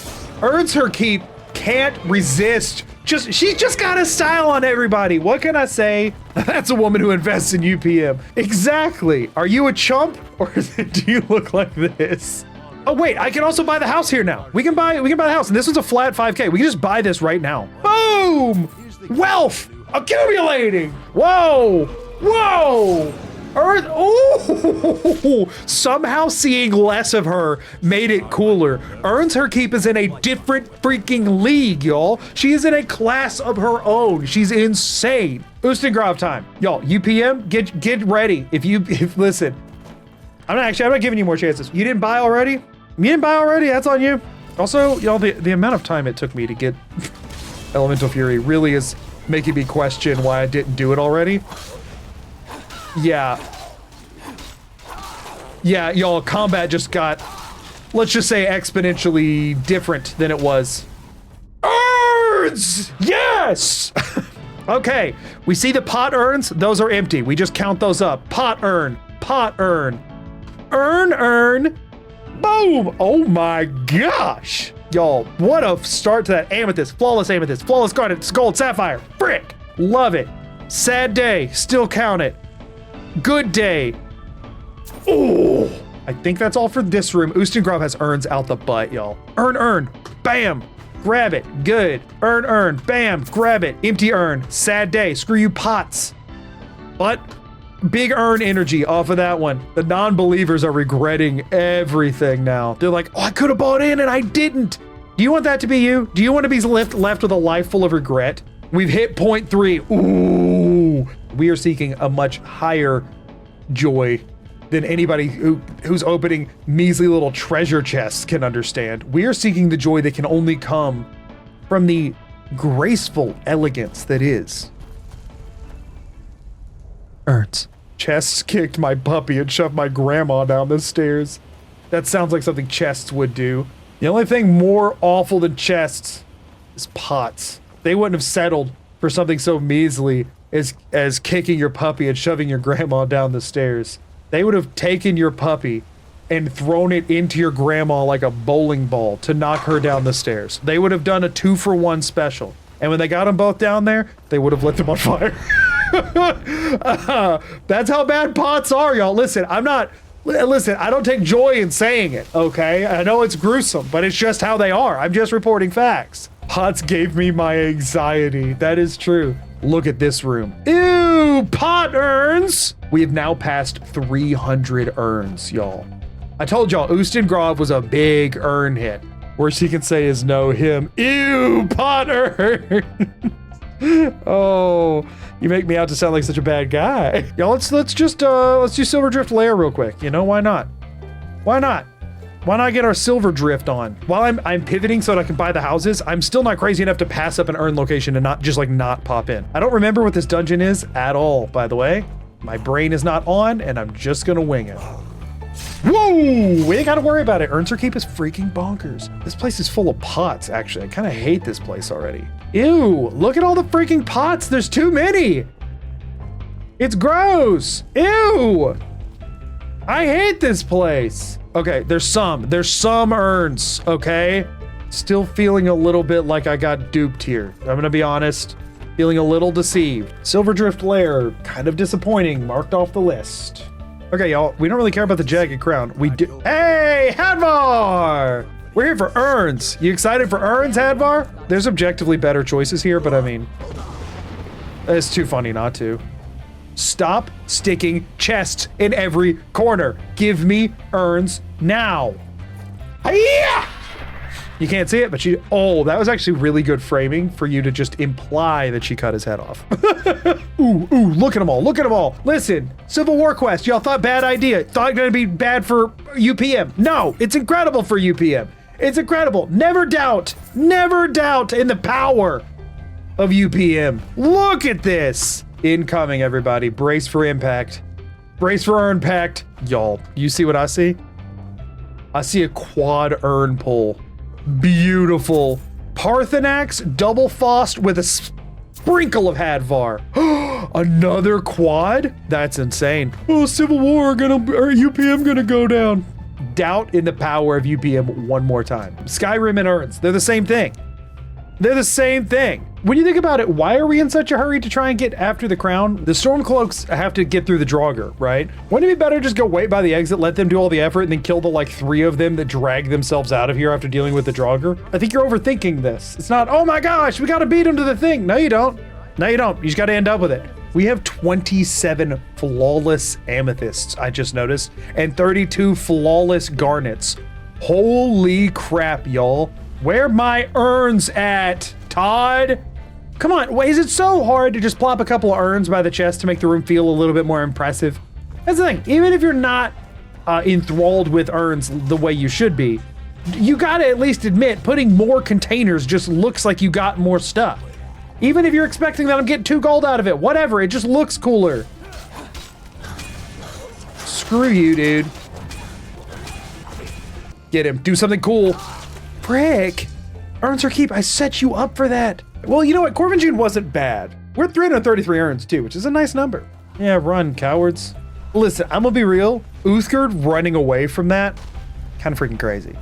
Earns her keep, can't resist. She's just got a style on everybody. What can I say? That's a woman who invests in UPM. Exactly. Are you a chump, or do you look like this? Oh wait, I can also buy the house here now. We can buy the house, and this was a flat 5K. We can just buy this right now. Boom! Wealth accumulating. Whoa! Whoa! Earth. Ooh! Somehow seeing less of her made it cooler. Earns her keep is in a different freaking league, y'all. She is in a class of her own. She's insane. Ustengrav time, y'all. UPM, get ready. If listen, I'm not giving you more chances. You didn't buy already. That's on you. Also, y'all, the amount of time it took me to get Elemental Fury really is making me question why I didn't do it already. Yeah, y'all, combat just got, let's just say, exponentially different than it was. Urns! Yes! Okay, we see the pot urns. Those are empty. We just count those up. Pot urn. Urn. Boom! Oh my gosh! Y'all, what a start to that amethyst. Flawless garnet, gold, sapphire. Frick! Love it. Sad day, still count it. Good day. Oh, I think that's all for this room. Ustengrav has urns out the butt, y'all. Urn. Bam. Grab it. Good. Urn. Bam. Grab it. Empty urn. Sad day. Screw you pots. But big urn energy off of that one. The non-believers are regretting everything now. They're like, oh, I could have bought in and I didn't. Do you want that to be you? Do you want to be left with a life full of regret? We've hit point 3. Ooh. We are seeking a much higher joy than anybody who's opening measly little treasure chests can understand. We are seeking the joy that can only come from the graceful elegance that is urns. Chests kicked my puppy and shoved my grandma down the stairs. That sounds like something chests would do. The only thing more awful than chests is pots. They wouldn't have settled for something so measly as kicking your puppy and shoving your grandma down the stairs. They would have taken your puppy and thrown it into your grandma like a bowling ball to knock her down the stairs. They would have done a 2-for-1 special. And when they got them both down there, they would have lit them on fire. That's how bad pots are, y'all. Listen, I don't take joy in saying it, okay? I know it's gruesome, but it's just how they are. I'm just reporting facts. Pots gave me my anxiety. That is true. Look at this room. Ew, pot urns! We have now passed 300 urns, y'all. I told y'all, Ustengrav was a big urn hit. Worst he can say is no him. Ew, pot urn! Oh, you make me out to sound like such a bad guy. Y'all, let's do Silverdrift Lair real quick. You know, why not? Why not? Why not get our Silverdrift on? While I'm pivoting so that I can buy the houses, I'm still not crazy enough to pass up an urn location and not pop in. I don't remember what this dungeon is at all, by the way. My brain is not on, and I'm just gonna wing it. Whoa! We ain't gotta worry about it. Urns her keep is freaking bonkers. This place is full of pots, actually. I kind of hate this place already. Ew, look at all the freaking pots. There's too many. It's gross. Ew. I hate this place. Okay, there's some urns, okay? Still feeling a little bit like I got duped here. I'm gonna be honest, feeling a little deceived. Silverdrift Lair, kind of disappointing, marked off the list. Okay, y'all, we don't really care about the jagged crown. We do. Hey, Hadvar! We're here for urns. You excited for urns, Hadvar? There's objectively better choices here, but I mean, it's too funny not to. Stop sticking chests in every corner. Give me urns now. Hi-ya! You can't see it, but oh, that was actually really good framing for you to just imply that she cut his head off. Ooh, look at them all. Listen, Civil War Quest, y'all thought bad idea. Thought it gonna be bad for UPM. No, it's incredible for UPM. It's incredible. Never doubt in the power of UPM. Look at this. Incoming, everybody. Brace for impact. Brace for urn pact. Y'all, you see what I see? I see a quad urn pull. Beautiful. Parthenax, double Fost with a sprinkle of Hadvar. Another quad? That's insane. Oh, Civil War or UPM gonna go down. Doubt in the power of UPM one more time. Skyrim and URNs, they're the same thing. They're the same thing. When you think about it, why are we in such a hurry to try and get after the crown? The Stormcloaks have to get through the Draugr, right? Wouldn't it be better just go wait by the exit, let them do all the effort, and then kill the like 3 of them that drag themselves out of here after dealing with the Draugr? I think you're overthinking this. It's not, oh my gosh, we gotta beat him to the thing. No, you don't. No, you don't. You just gotta end up with it. We have 27 flawless amethysts, I just noticed, and 32 flawless garnets. Holy crap, y'all. Where my urns at, Todd? Come on, wait, is it so hard to just plop a couple of urns by the chest to make the room feel a little bit more impressive? That's the thing, even if you're not enthralled with urns the way you should be, you gotta at least admit putting more containers just looks like you got more stuff. Even if you're expecting that I'm getting 2 gold out of it, whatever, it just looks cooler. Screw you, dude. Get him, do something cool. Frick! Urns are keep, I set you up for that. Well, you know what, Corvin June wasn't bad. We're 333 urns too, which is a nice number. Yeah, run, cowards. Listen, I'm gonna be real. Uthgerd running away from that, kind of freaking crazy,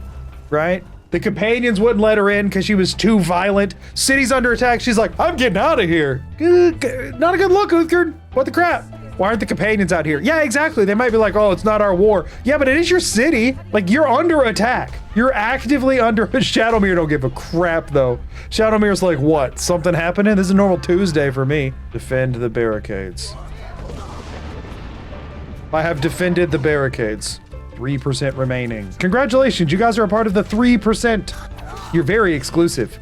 right? The companions wouldn't let her in because she was too violent. City's under attack, she's like, I'm getting out of here. Not a good look, Uthgerd. What the crap? Why aren't the companions out here? Yeah, exactly. They might be like, oh, it's not our war. Yeah, but it is your city. Like, you're under attack. You're actively under. Shadowmere don't give a crap, though. Shadowmere's like, what? Something happening? This is a normal Tuesday for me. Defend the barricades. I have defended the barricades. 3% remaining. Congratulations, you guys are a part of the 3%. You're very exclusive.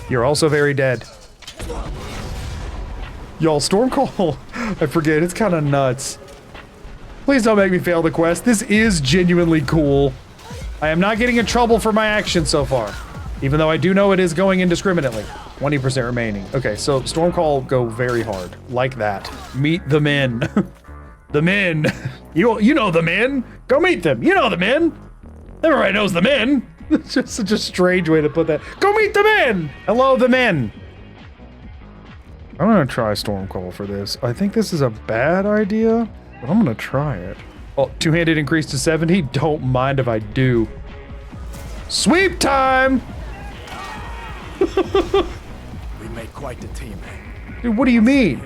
You're also very dead. Y'all, Stormcall, I forget, it's kind of nuts. Please don't make me fail the quest. This is genuinely cool. I am not getting in trouble for my actions so far, even though I do know it is going indiscriminately. 20% remaining. Okay, so Stormcall go very hard, like that. Meet the men. The men. You know the men. Go meet them. You know the men. Everybody knows the men. It's just such a strange way to put that. Go meet the men. Hello, the men. I'm gonna try Stormcall for this. I think this is a bad idea, but I'm gonna try it. Oh, two-handed increase to 70. Don't mind if I do. Sweep time! We made quite the team. Dude, what do you mean?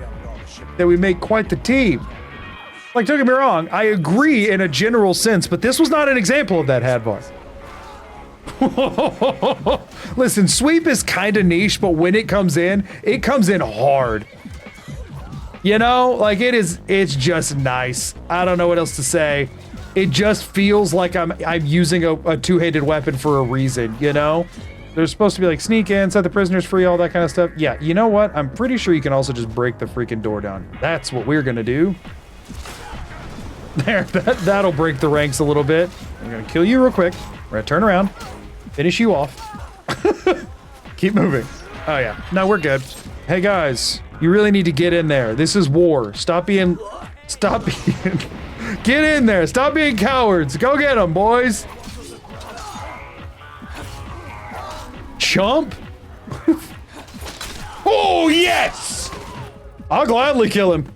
That we make quite the team? Like, don't get me wrong, I agree in a general sense, but this was not an example of that, Hadvar. Listen, sweep is kind of niche, but when it comes in hard. You know, like it's just nice. I don't know what else to say. It just feels like I'm using a two-handed weapon for a reason, you know? There's supposed to be like sneak in, set the prisoners free, all that kind of stuff. Yeah, you know what? I'm pretty sure you can also just break the freaking door down. That's what we're gonna do. There, that'll break the ranks a little bit. I'm gonna kill you real quick. We're gonna turn around, finish you off. Keep moving. Oh yeah, no, we're good. Hey guys, you really need to get in there. This is war. Stop being, get in there. Stop being cowards. Go get them, boys. Chump. Oh yes! I'll gladly kill him.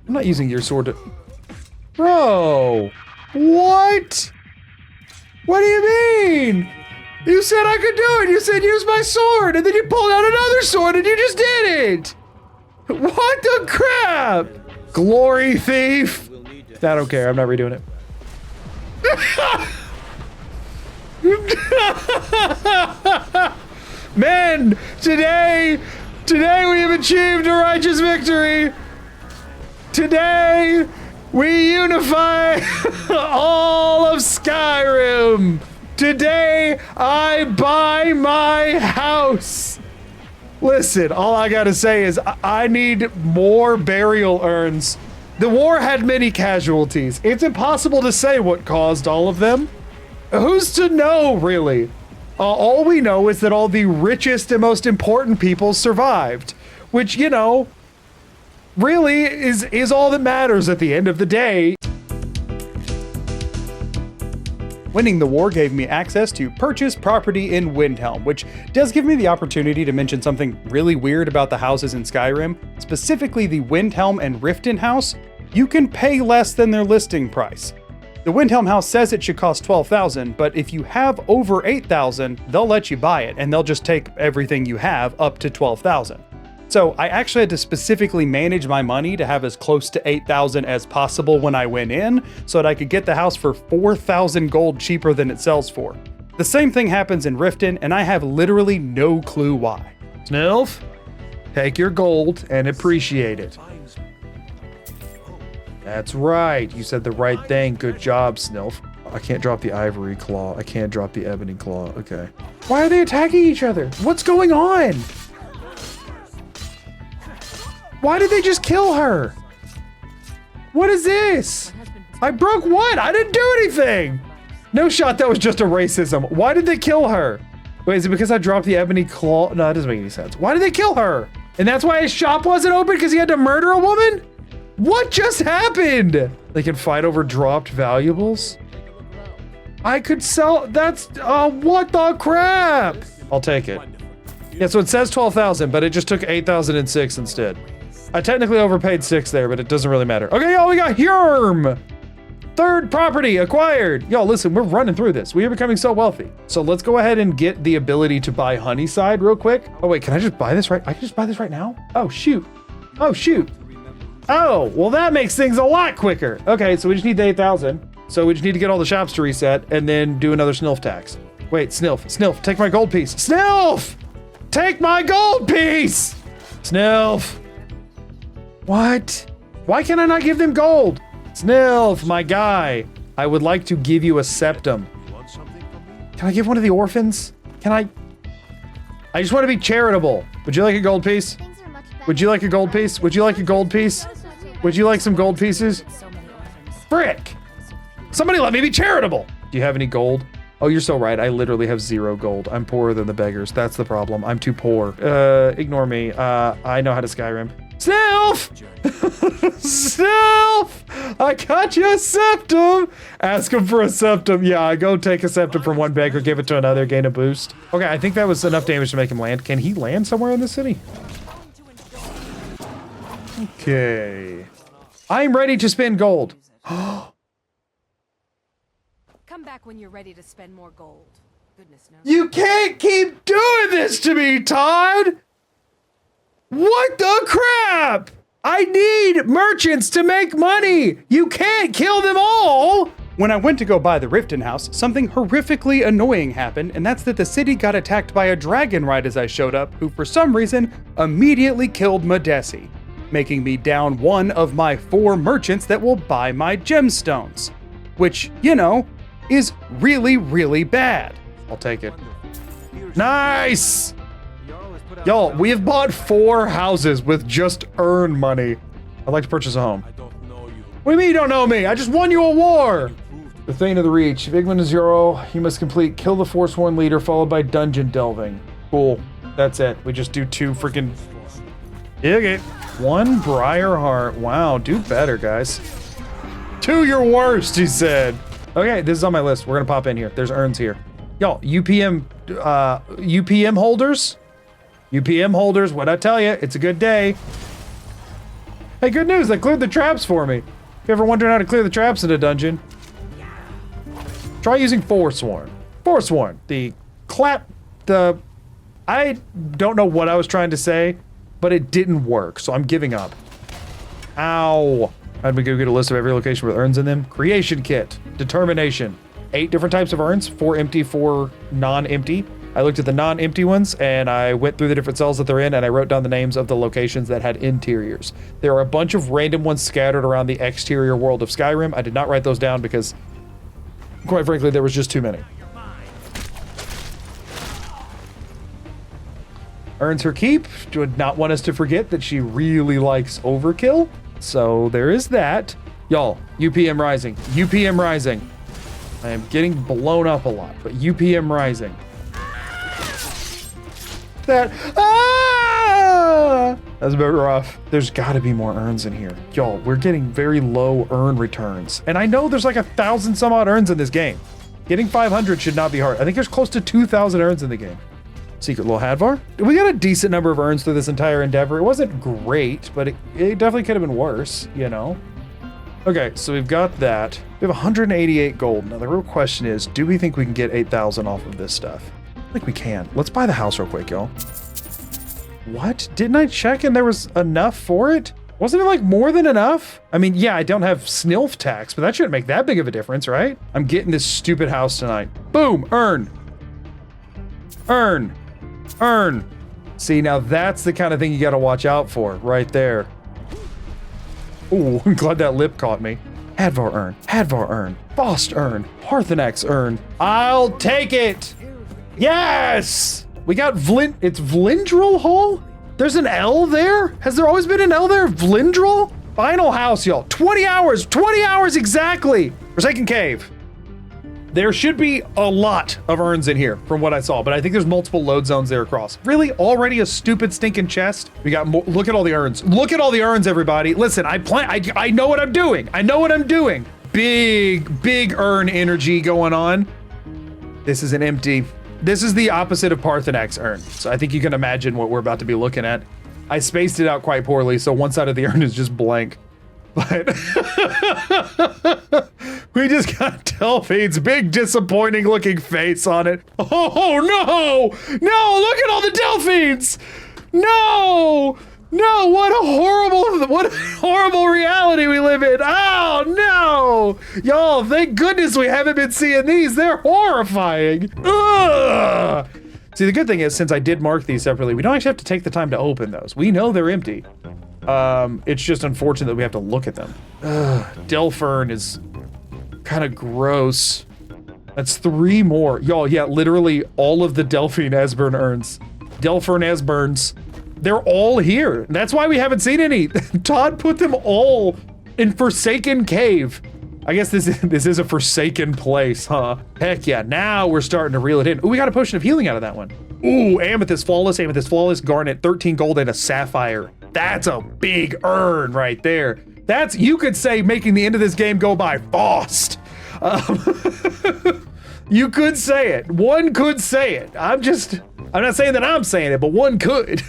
I'm not using your sword to... Bro, what? What do you mean? You said I could do it. You said use my sword, and then you pulled out another sword, and you just did it. What the crap? Glory thief. I don't care. I'm not redoing it. Men, today we have achieved a righteous victory. Today, we unify all of Skyrim. Today, I buy my house. Listen, all I gotta say is I need more burial urns. The war had many casualties. It's impossible to say what caused all of them. Who's to know, really? All we know is that all the richest and most important people survived, which, you know, really is all that matters at the end of the day. Winning the war gave me access to purchase property in Windhelm, which does give me the opportunity to mention something really weird about the houses in Skyrim, specifically the Windhelm and Riften house. You can pay less than their listing price. The Windhelm house says it should cost 12,000, but if you have over 8,000, they'll let you buy it, and they'll just take everything you have up to 12,000. So I actually had to specifically manage my money to have as close to 8,000 as possible when I went in, so that I could get the house for 4,000 gold cheaper than it sells for. The same thing happens in Riften, and I have literally no clue why. Snilf, take your gold and appreciate it. That's right. You said the right thing. Good job, Snilf. I can't drop the ivory claw. I can't drop the ebony claw. Okay. Why are they attacking each other? What's going on? Why did they just kill her? What is this? I broke what? I didn't do anything. No shot, that was just a racism. Why did they kill her? Wait, is it because I dropped the ebony claw? No, that doesn't make any sense. Why did they kill her? And that's why his shop wasn't open because he had to murder a woman? What just happened? They can fight over dropped valuables? I could sell, that's, what the crap? I'll take it. Yeah, so it says 12,000, but it just took 8,006 instead. I technically overpaid 6 there, but it doesn't really matter. Okay, y'all, we got hURN! Third property acquired. Y'all, listen, we're running through this. We are becoming so wealthy. So let's go ahead and get the ability to buy Honeyside real quick. Oh wait, can I just buy this right? I can just buy this right now? Oh, shoot. Oh, shoot. Oh, well that makes things a lot quicker. Okay, so we just need the 8,000. So we just need to get all the shops to reset and then do another Snilf tax. Wait, Snilf, take my gold piece. Snilf! Take my gold piece! Snilf! What? Why can I not give them gold? Snilf, my guy. I would like to give you a septum. Can I give one of the orphans? Can I just want to be charitable. Would you like a gold piece? Would you like a gold piece? Would you like a gold piece? Would you like some gold pieces? Frick! Somebody let me be charitable! Do you have any gold? Oh, you're so right. I literally have 0 gold. I'm poorer than the beggars. That's the problem. I'm too poor. Ignore me. I know how to Skyrim. Snilf! Snilf! I got you a septum! Ask him for a septum. Yeah, go take a septum from one beggar, give it to another, gain a boost. Okay, I think that was enough damage to make him land. Can he land somewhere in the city? Okay. I'm ready to spend gold. Come back when you're ready to spend more gold. Goodness knows. You can't keep doing this to me, Todd! What the crap? I need merchants to make money! You can't kill them all! When I went to go buy the Riften house, something horrifically annoying happened, and that's that the city got attacked by a dragon right as I showed up, who for some reason immediately killed Madesi, making me down one of my 4 merchants that will buy my gemstones. Which, you know, is really, really bad. I'll take it. Nice! Y'all, we have bought 4 houses with just URN money. I'd like to purchase a home. What do you mean you don't know me? I just won you a war! The Thane of the Reach. If Igman is 0, you must complete Kill the Forsworn Leader followed by Dungeon Delving. Cool. That's it. We just do 2 freaking... Okay. 1 Briar Heart. Wow, do better, guys. 2 your worst, he said. Okay, this is on my list. We're gonna pop in here. There's urns here. Y'all, UPM holders? UPM holders, what'd I tell you? It's a good day. Hey, good news, they cleared the traps for me. If you ever wondering how to clear the traps in a dungeon, try using Forsworn. Forsworn, I don't know what I was trying to say, but it didn't work, so I'm giving up. Ow. How'd we go get a list of every location with urns in them? Creation kit, determination. 8 different types of urns, 4 empty, 4 non-empty. I looked at the non-empty ones and I went through the different cells that they're in and I wrote down the names of the locations that had interiors. There are a bunch of random ones scattered around the exterior world of Skyrim. I did not write those down because, quite frankly, there was just too many. Earns her keep. Would not want us to forget that she really likes overkill. So there is that. Y'all, UPM rising. UPM rising. I am getting blown up a lot, but UPM rising. That was a bit rough. There's got to be more urns in here. Y'all, we're getting very low urn returns. And I know there's like 1,000 some odd urns in this game. Getting 500 should not be hard. I think there's close to 2,000 urns in the game. Secret little Hadvar. We got a decent number of urns through this entire endeavor. It wasn't great, but it definitely could have been worse, you know? Okay, so we've got that. We have 188 gold. Now the real question is, do we think we can get 8,000 off of this stuff? I think we can. Let's buy the house real quick, y'all. What? Didn't I check and there was enough for it? Wasn't it like more than enough? I mean, yeah, I don't have snilf tax, but that shouldn't make that big of a difference, right? I'm getting this stupid house tonight. Boom, urn. Urn. Urn. See, now that's the kind of thing you gotta watch out for, right there. Ooh, I'm glad that lip caught me. Hadvar-URN, Hadvar-URN, Faust-URN, Parthenax-URN. I'll take it! Yes! We got it's Vlindrel Hall? There's an L there? Has there always been an L there? Vlindrel? Final house, y'all. 20 hours exactly! Forsaken Cave. There should be a lot of urns in here from what I saw, but I think there's multiple load zones there across. Really? Already a stupid stinking chest? We got more. Look at all the urns. Look at all the urns, everybody. Listen, I know what I'm doing. I know what I'm doing. Big urn energy going on. This is an empty. This is the opposite of Parthenax-URN. So I think you can imagine what we're about to be looking at. I spaced it out quite poorly, so one side of the urn is just blank. But we just got Delphine's big disappointing looking face on it. Oh no! No, look at all the Delphines! No! No, what a horrible reality we live in. Oh no! Y'all, thank goodness we haven't been seeing these. They're horrifying. Ugh! See, the good thing is, since I did mark these separately, we don't actually have to take the time to open those. We know they're empty. It's just unfortunate that we have to look at them. Delphurn is kind of gross. That's 3 more. Y'all, yeah, literally all of the Delphine Esbern urns. Delphurn Esberns. They're all here. That's why we haven't seen any. Todd put them all in Forsaken Cave. I guess this is a forsaken place, huh? Heck yeah, now we're starting to reel it in. Ooh, we got a potion of healing out of that one. Ooh, Amethyst Flawless, Garnet, 13 gold, and a Sapphire. That's a big urn right there. That's, you could say, making the end of this game go by fast. You could say it. One could say it. I'm not saying that I'm saying it, but one could.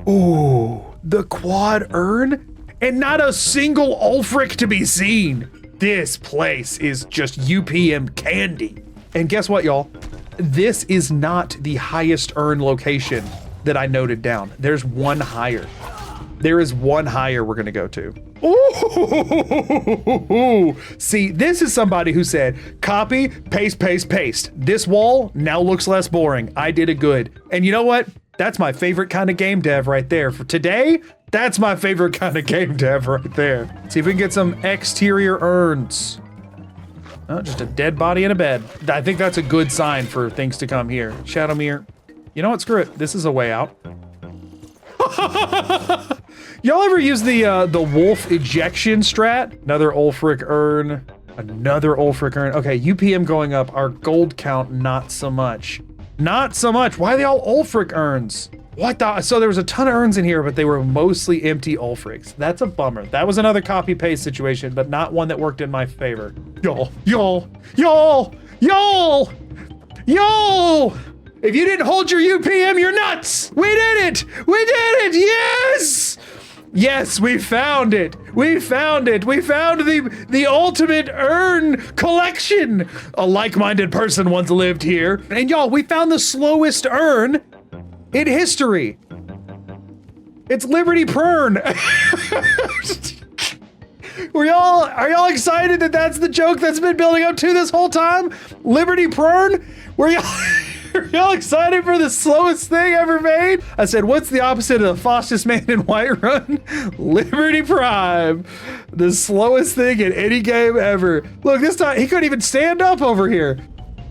Ooh, the quad urn? And not a single Ulfric to be seen. This place is just UPM candy. And guess what, y'all? This is not the highest urn location that I noted down. There's one higher. There is one higher we're gonna go to. Ooh! See, this is somebody who said, copy, paste, paste, paste. This wall now looks less boring. I did it good. And you know what? That's my favorite kind of game dev right there. For today, that's my favorite kind of game dev right there. See if we can get some exterior urns. Oh, just a dead body in a bed. I think that's a good sign for things to come here. Shadowmere. You know what? Screw it. This is a way out. Y'all ever use the wolf ejection strat? Another Ulfric urn. Another Ulfric urn. Okay, UPM going up. Our gold count, not so much. Not so much. Why are they all Ulfric urns? What the? So there was a ton of urns in here, but they were mostly empty Ulfrics. That's a bummer. That was another copy-paste situation, but not one that worked in my favor. Y'all. If you didn't hold your UPM, you're nuts. We did it. Yes. Yes, we found it. We found the ultimate urn collection. A like-minded person once lived here. And y'all, we found the slowest urn in history. It's Liberty Prern. Are y'all excited that that's the joke that's been building up to this whole time? Liberty Prern? Are y'all excited for the slowest thing ever made? I said, what's the opposite of the fastest man in Whiterun? Liberty Prime. The slowest thing in any game ever. Look, this time, he couldn't even stand up over here.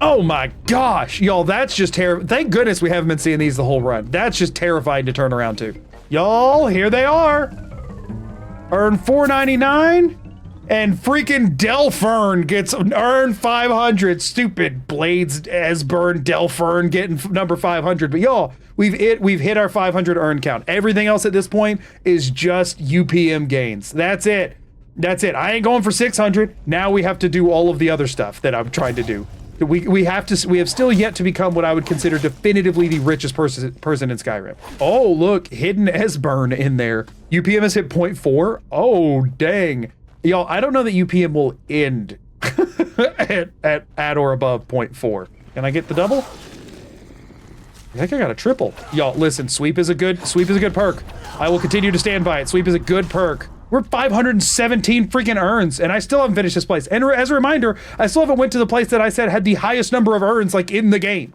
Oh my gosh, y'all, that's just terrible. Thank goodness we haven't been seeing these the whole run. That's just terrifying to turn around to. Y'all, here they are. Earn $4.99. And freaking Delphurn gets an earn 500. Stupid Blades Esbern Delphurn getting number 500. But y'all, we've hit our 500 earn count. Everything else at this point is just UPM gains. That's it. That's it. I ain't going for 600. Now we have to do all of the other stuff that I'm trying to do. We have still yet to become what I would consider definitively the richest person in Skyrim. Oh, look, hidden S-burn in there. UPM has hit 0.4. Oh, dang. Y'all, I don't know that UPM will end at or above 0.4. Can I get the double? I think I got a triple. Y'all, listen, sweep is a good perk. I will continue to stand by it. Sweep is a good perk. We're 517 freaking urns, and I still haven't finished this place. And as a reminder, I still haven't went to the place that I said had the highest number of urns, like, in the game.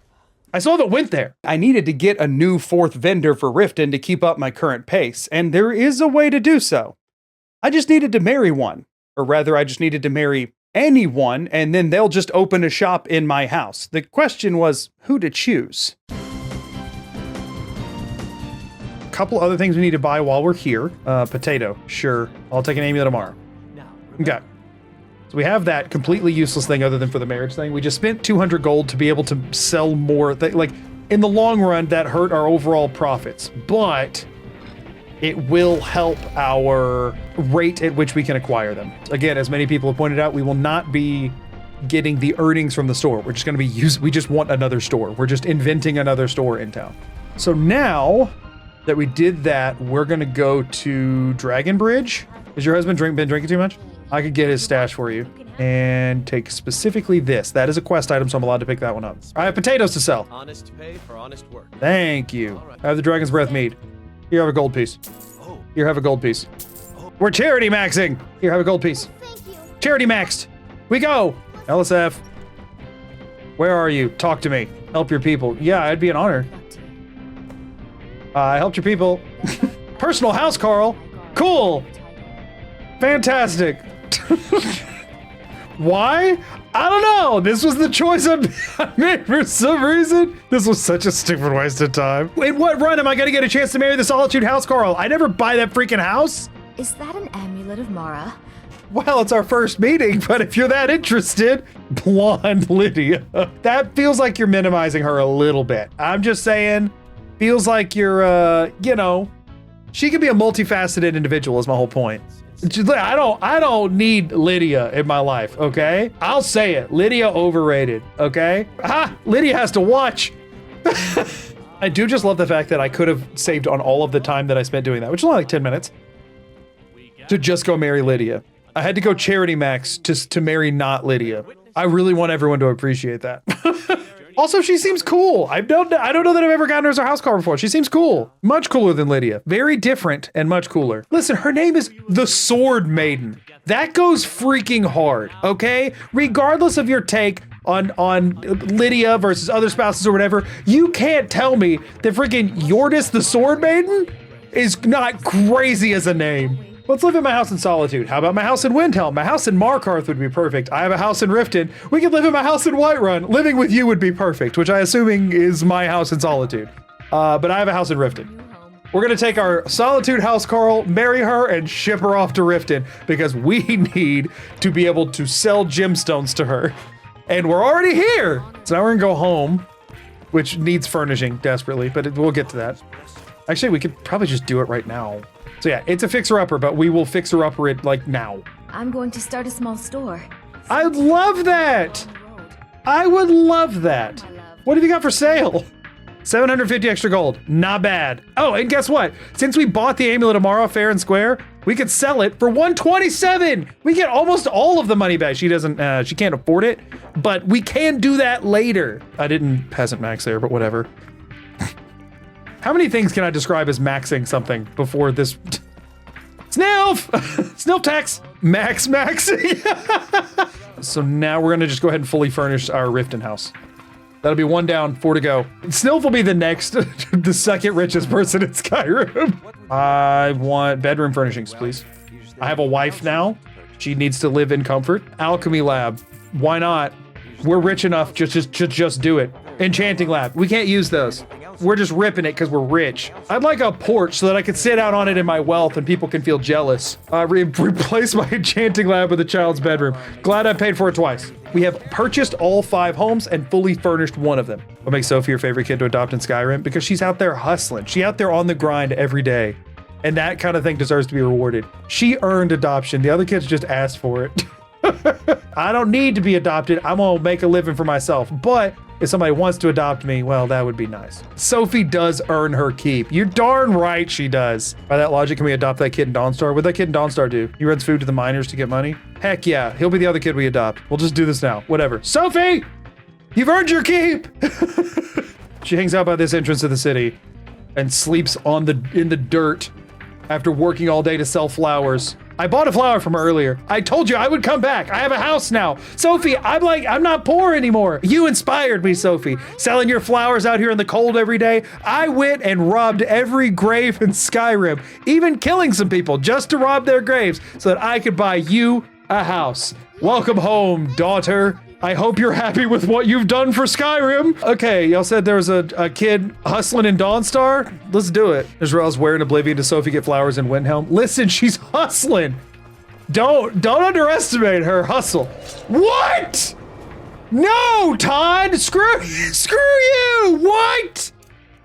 I still haven't went there. I needed to get a new 4th vendor for Riften to keep up my current pace, and there is a way to do so. I just needed to marry one. Or rather, I just needed to marry anyone, and then they'll just open a shop in my house. The question was, who to choose? Couple other things we need to buy while we're here. Potato, sure. I'll take an amulet tomorrow. Okay. So we have that completely useless thing other than for the marriage thing. We just spent 200 gold to be able to sell more. Like, in the long run, that hurt our overall profits, but it will help our rate at which we can acquire them. Again, as many people have pointed out, we will not be getting the earnings from the store. We're just going to be we just want another store. We're just inventing another store in town. So now that we did that, we're gonna go to Dragon Bridge. Has your husband been drinking too much? I could get his stash for you and take specifically this. That is a quest item, so I'm allowed to pick that one up. I have potatoes to sell. Honest pay for honest work. Thank you. I have the Dragon's Breath mead. Here, have a gold piece. Here, have a gold piece. We're charity maxing. Here, have a gold piece. Charity maxed. We go. LSF. Where are you? Talk to me. Help your people. Yeah, it'd be an honor. I helped your people. Personal house, Carl. Cool. Fantastic. Why? I don't know. This was the choice I made for some reason. This was such a stupid waste of time. In what run am I going to get a chance to marry the Solitude house, Carl? I never buy that freaking house. Is that an amulet of Mara? Well, it's our first meeting, but if you're that interested, blonde Lydia. That feels like you're minimizing her a little bit. I'm just saying, feels like you're, you know, she could be a multifaceted individual is my whole point. I don't need Lydia in my life, okay? I'll say it. Lydia overrated, okay? Lydia has to watch. I do just love the fact that I could have saved on all of the time that I spent doing that, which is only like 10 minutes, to just go marry Lydia. I had to go charity max just to marry not Lydia. I really want everyone to appreciate that. Also, she seems cool. I don't know that I've ever gotten her as a house call before. She seems cool. Much cooler than Lydia. Very different and much cooler. Listen, her name is the Sword Maiden. That goes freaking hard, okay? Regardless of your take on Lydia versus other spouses or whatever, you can't tell me that freaking URNS the Sword Maiden is not crazy as a name. Let's live in my house in Solitude. How about my house in Windhelm? My house in Markarth would be perfect. I have a house in Riften. We could live in my house in Whiterun. Living with you would be perfect, which I assuming is my house in Solitude. But I have a house in Riften. We're gonna take our Solitude house, Carl, marry her, and ship her off to Riften because we need to be able to sell gemstones to her. And we're already here. So now we're gonna go home, which needs furnishing desperately, but we'll get to that. Actually, we could probably just do it right now. So yeah, it's a fixer-upper, but we will fixer-upper it, like, now. I'm going to start a small store. I'd love that! I would love that. What have you got for sale? 750 extra gold. Not bad. Oh, and guess what? Since we bought the amulet tomorrow fair and square, we could sell it for 127! We get almost all of the money back. She doesn't, she can't afford it, but we can do that later. I didn't peasant max there, but whatever. How many things can I describe as maxing something before this? Snilf! Snilf tax! Maxing! So now we're gonna just go ahead and fully furnish our Riften house. That'll be 1 down, 4 to go. Snilf will be the next, the second richest person in Skyrim. I want bedroom furnishings, please. I have a wife now. She needs to live in comfort. Alchemy lab. Why not? We're rich enough, just do it. Enchanting lab. We can't use those. We're just ripping it because we're rich. I'd like a porch so that I could sit out on it in my wealth and people can feel jealous. Replace my enchanting lab with a child's bedroom. Glad I paid for it twice. We have purchased all 5 homes and fully furnished 1 of them. What makes Sophie your favorite kid to adopt in Skyrim? Because she's out there hustling. She's out there on the grind every day. And that kind of thing deserves to be rewarded. She earned adoption. The other kids just asked for it. I don't need to be adopted. I'm gonna make a living for myself. But if somebody wants to adopt me, well, that would be nice. Sophie does earn her keep. You're darn right she does. By that logic, can we adopt that kid in Dawnstar? What'd that kid in Dawnstar do? He runs food to the miners to get money? Heck yeah, he'll be the other kid we adopt. We'll just do this now, whatever. Sophie, you've earned your keep. She hangs out by this entrance of the city and sleeps in the dirt after working all day to sell flowers. I bought a flower from her earlier. I told you I would come back. I have a house now. Sophie, I'm not poor anymore. You inspired me, Sophie. Selling your flowers out here in the cold every day. I went and robbed every grave in Skyrim, even killing some people just to rob their graves so that I could buy you a house. Welcome home, daughter. I hope you're happy with what you've done for Skyrim. Okay, y'all said there was a kid hustling in Dawnstar. Let's do it. Israel's wearing Oblivion to Sophie get flowers in Windhelm. Listen, she's hustling. Don't underestimate her hustle. What? No, Todd, screw you. What?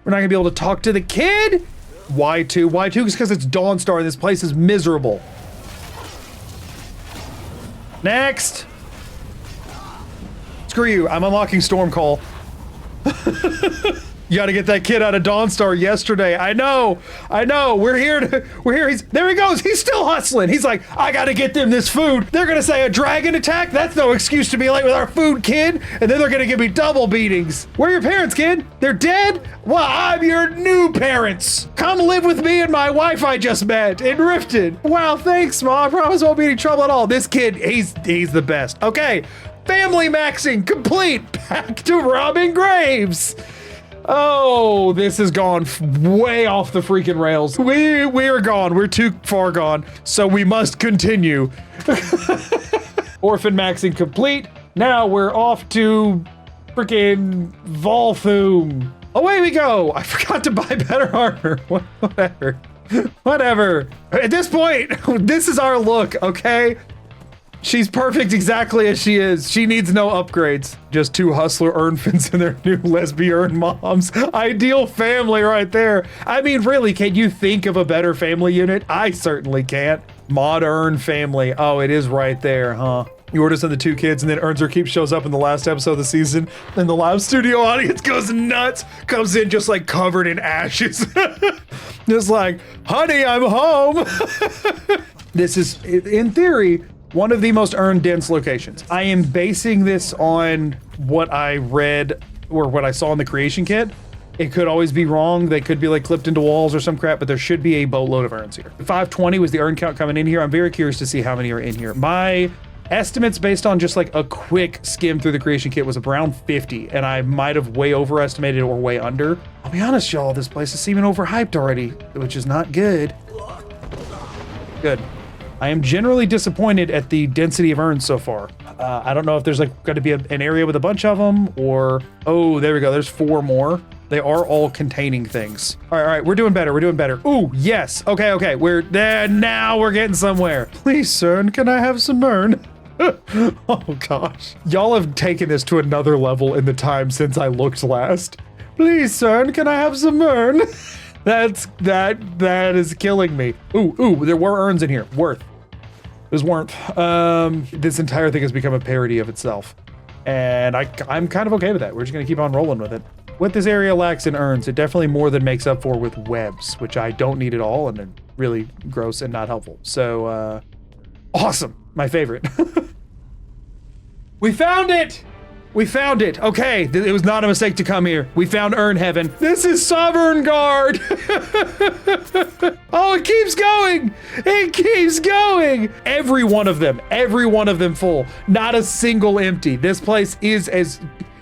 We're not gonna be able to talk to the kid? Why 2? Why 2? Because it's Dawnstar and this place is miserable. Next. Screw you, I'm unlocking Stormcall. You gotta get that kid out of Dawnstar yesterday. I know. We're here. There he goes. He's still hustling. He's like, I gotta get them this food. They're gonna say a dragon attack? That's no excuse to be late with our food, kid. And then they're gonna give me double beatings. Where are your parents, kid? They're dead? Well, I'm your new parents. Come live with me and my wife I just met in Rifted. Wow, thanks, Mom. I promise I won't be any trouble at all. This kid, he's the best. Okay, family maxing complete. Back to robbing graves. Oh, this has gone way off the freaking rails. We are gone. We're too far gone. So we must continue. Orphan maxing complete. Now we're off to freaking Volthoom. Away we go. I forgot to buy better armor. Whatever. At this point, this is our look, okay? She's perfect exactly as she is. She needs no upgrades. Just 2 hustler Urnfins and their new lesbian moms. Ideal family right there. I mean, really, can you think of a better family unit? I certainly can't. Mod-Urn family. Oh, it is right there, huh? You order the 2 kids and then Earns Her Keep shows up in the last episode of the season and the live studio audience goes nuts. Comes in just like covered in ashes. Just like, honey, I'm home. This is, in theory, one of the most dense locations. I am basing this on what I read or what I saw in the creation kit. It could always be wrong. They could be like clipped into walls or some crap, but there should be a boatload of urns here. 520 was the urn count coming in here. I'm very curious to see how many are in here. My estimates based on just like a quick skim through the creation kit was around 50, and I might have way overestimated or way under. I'll be honest, y'all, this place is seeming overhyped already, which is not good. Good. I am generally disappointed at the density of urns so far. I don't know if there's like going to be an area with a bunch of them or, oh, there we go. There's 4 more. They are all containing things. All right, we're doing better. We're doing better. Ooh, yes. Okay. We're there now. We're getting somewhere. Please, sir, can I have some urn? Oh gosh. Y'all have taken this to another level in the time since I looked last. Please, sir, can I have some urn? That is killing me. Ooh, there were urns in here. Worth. There's warmth. This entire thing has become a parody of itself. And I'm kind of okay with that. We're just gonna keep on rolling with it. What this area lacks in urns, it definitely more than makes up for with webs, which I don't need at all and are really gross and not helpful. So, awesome. My favorite. We found it! We found it. Okay, it was not a mistake to come here. We found Urn Heaven. This is Sovereign Guard. Oh, it keeps going. It keeps going. Every one of them full. Not a single empty. This place is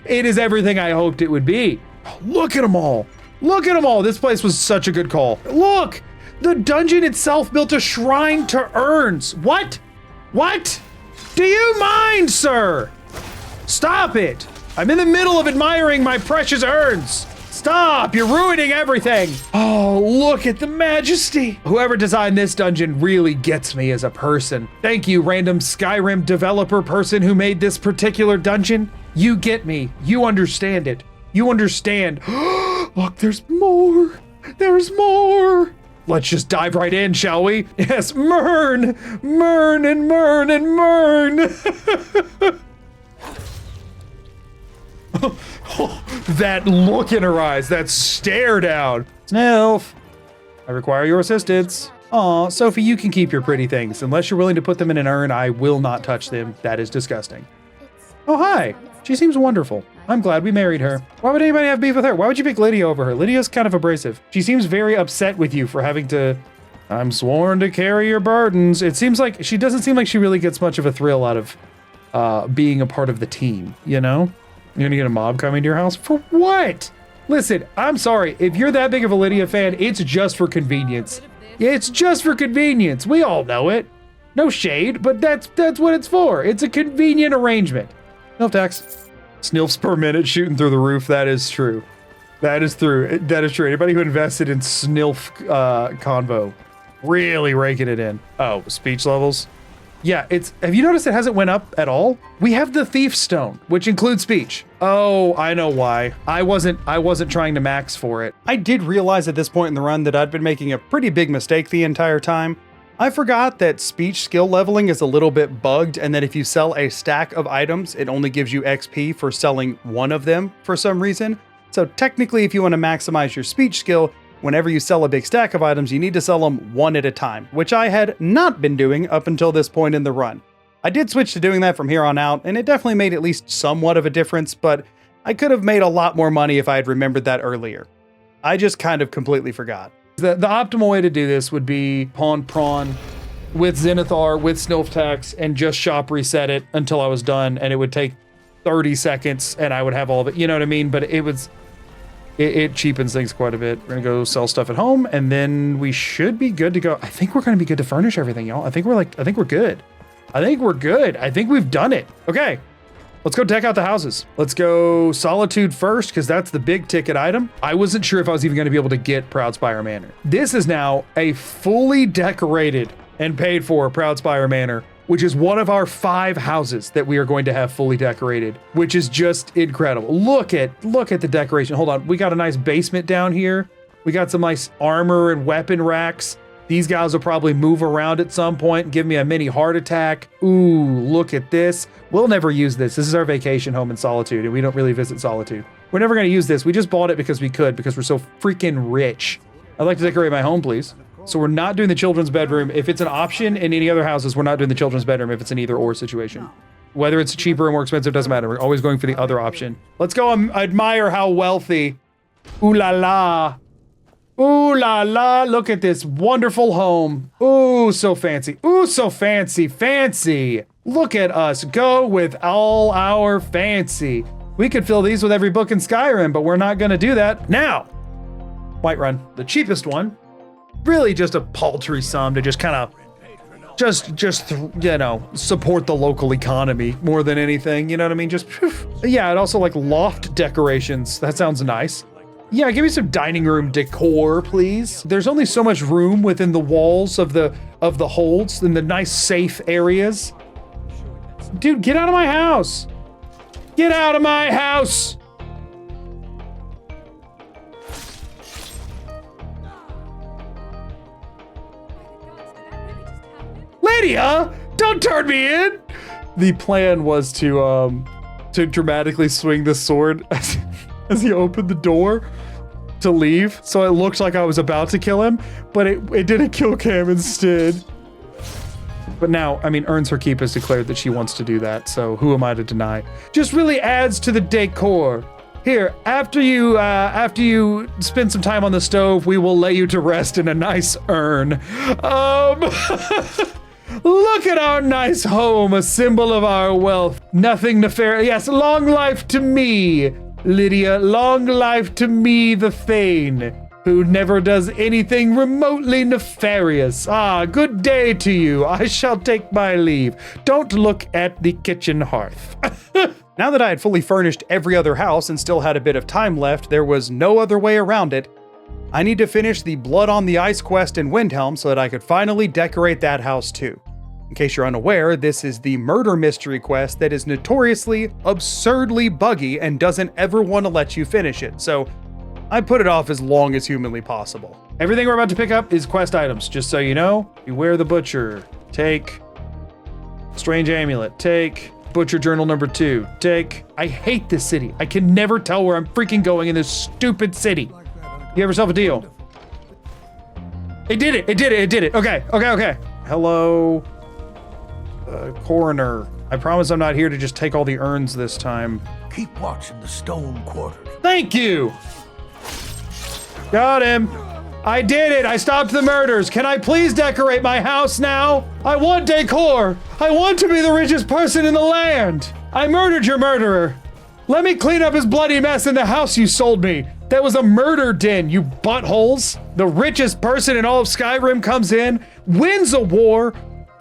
everything I hoped it would be. Look at them all. Look at them all. This place was such a good call. Look, the dungeon itself built a shrine to urns. What? What? Do you mind, sir? Stop it! I'm in the middle of admiring my precious urns! Stop! You're ruining everything! Oh, look at the majesty! Whoever designed this dungeon really gets me as a person. Thank you, random Skyrim developer person who made this particular dungeon. You get me. You understand it. You understand. Look, there's more! There's more! Let's just dive right in, shall we? Yes, MURN, MURN, and MURN, and MURN. That look in her eyes, that stare down. Snilf, I require your assistance. Aw, Sophie, you can keep your pretty things. Unless you're willing to put them in an urn, I will not touch them. That is disgusting. Oh, hi. She seems wonderful. I'm glad we married her. Why would anybody have beef with her? Why would you pick Lydia over her? Lydia's kind of abrasive. She seems very upset with you for having to... I'm sworn to carry your burdens. It seems like she doesn't seem like she really gets much of a thrill out of being a part of the team, you know? You're gonna get a mob coming to your house? For what? Listen, I'm sorry. If you're that big of a Lydia fan, it's just for convenience. It's just for convenience. We all know it. No shade, but that's what it's for. It's a convenient arrangement. No tax. Snilfs per minute shooting through the roof. That is true. That is true. That is true. Anybody who invested in Snilf convo, really raking it in. Oh, speech levels. Yeah, have you noticed it hasn't went up at all? We have the Thief Stone, which includes speech. Oh, I know why. I wasn't trying to max for it. I did realize at this point in the run that I'd been making a pretty big mistake the entire time. I forgot that speech skill leveling is a little bit bugged and that if you sell a stack of items, it only gives you XP for selling one of them for some reason. So technically, if you want to maximize your speech skill, whenever you sell a big stack of items, you need to sell them one at a time, which I had not been doing up until this point in the run. I did switch to doing that from here on out, and it definitely made at least somewhat of a difference, but I could have made a lot more money if I had remembered that earlier. I just kind of completely forgot. The optimal way to do this would be pawn prawn with Zenithar, with Snilf tax, and just shop reset it until I was done, and it would take 30 seconds, and I would have all of it, you know what I mean? But it cheapens things quite a bit. We're gonna go sell stuff at home, and then we should be good to go. I think we're gonna be good to furnish everything, y'all. I think we're good. I think we're good. I think we've done it. Okay, let's go deck out the houses. Let's go Solitude first, because that's the big ticket item. I wasn't sure if I was even gonna be able to get Proudspire Manor. This is now a fully decorated and paid for Proudspire Manor, which is one of our 5 houses that we are going to have fully decorated, which is just incredible. Look at the decoration. Hold on, we got a nice basement down here. We got some nice armor and weapon racks. These guys will probably move around at some point and give me a mini heart attack. Ooh, look at this. We'll never use this. This is our vacation home in Solitude, and we don't really visit Solitude. We're never gonna use this. We just bought it because we could, because we're so freaking rich. I'd like to decorate my home, please. So we're not doing the children's bedroom. If it's an option in any other houses, we're not doing the children's bedroom if it's an either or situation. Whether it's cheaper or more expensive, doesn't matter. We're always going for the other option. Let's go admire how wealthy. Ooh la la. Ooh la la, look at this wonderful home. Ooh, so fancy. Ooh, so fancy, fancy. Look at us go with all our fancy. We could fill these with every book in Skyrim, but we're not gonna do that. Now, Whiterun, the cheapest one. Really just a paltry sum to just kind of, you know, support the local economy more than anything, you know what I mean? Just, yeah, and also like loft decorations. That sounds nice. Yeah, give me some dining room decor, please. There's only so much room within the walls of the holds in the nice safe areas. Dude, get out of my house. Get out of my house. Lydia, don't turn me in. The plan was to dramatically swing the sword as he opened the door to leave, so it looked like I was about to kill him, but it didn't kill Cam instead. But now, I mean, Earns Her Keep has declared that she wants to do that, so who am I to deny? Just really adds to the decor. Here, after you spend some time on the stove, we will lay you to rest in a nice urn. Look at our nice home, a symbol of our wealth. Nothing nefarious. Yes, long life to me, Lydia. Long life to me, the Thane, who never does anything remotely nefarious. Ah, good day to you. I shall take my leave. Don't look at the kitchen hearth. Now that I had fully furnished every other house and still had a bit of time left, there was no other way around it. I need to finish the Blood on the Ice quest in Windhelm so that I could finally decorate that house too. In case you're unaware, this is the murder mystery quest that is notoriously absurdly buggy and doesn't ever want to let you finish it, so I put it off as long as humanly possible. Everything we're about to pick up is quest items, just so you know. Beware the butcher. Take strange amulet. Take butcher journal number 2. Take, I hate this city. I can never tell where I'm freaking going in this stupid city. You have yourself a deal. It did it, it did it, it did it. Okay, okay, okay. Hello, coroner. I promise I'm not here to just take all the urns this time. Keep watching the stone quarters. Thank you. Got him. I did it. I stopped the murders. Can I please decorate my house now? I want decor. I want to be the richest person in the land. I murdered your murderer. Let me clean up his bloody mess in the house you sold me. That was a murder den, you buttholes. The richest person in all of Skyrim comes in, wins a war,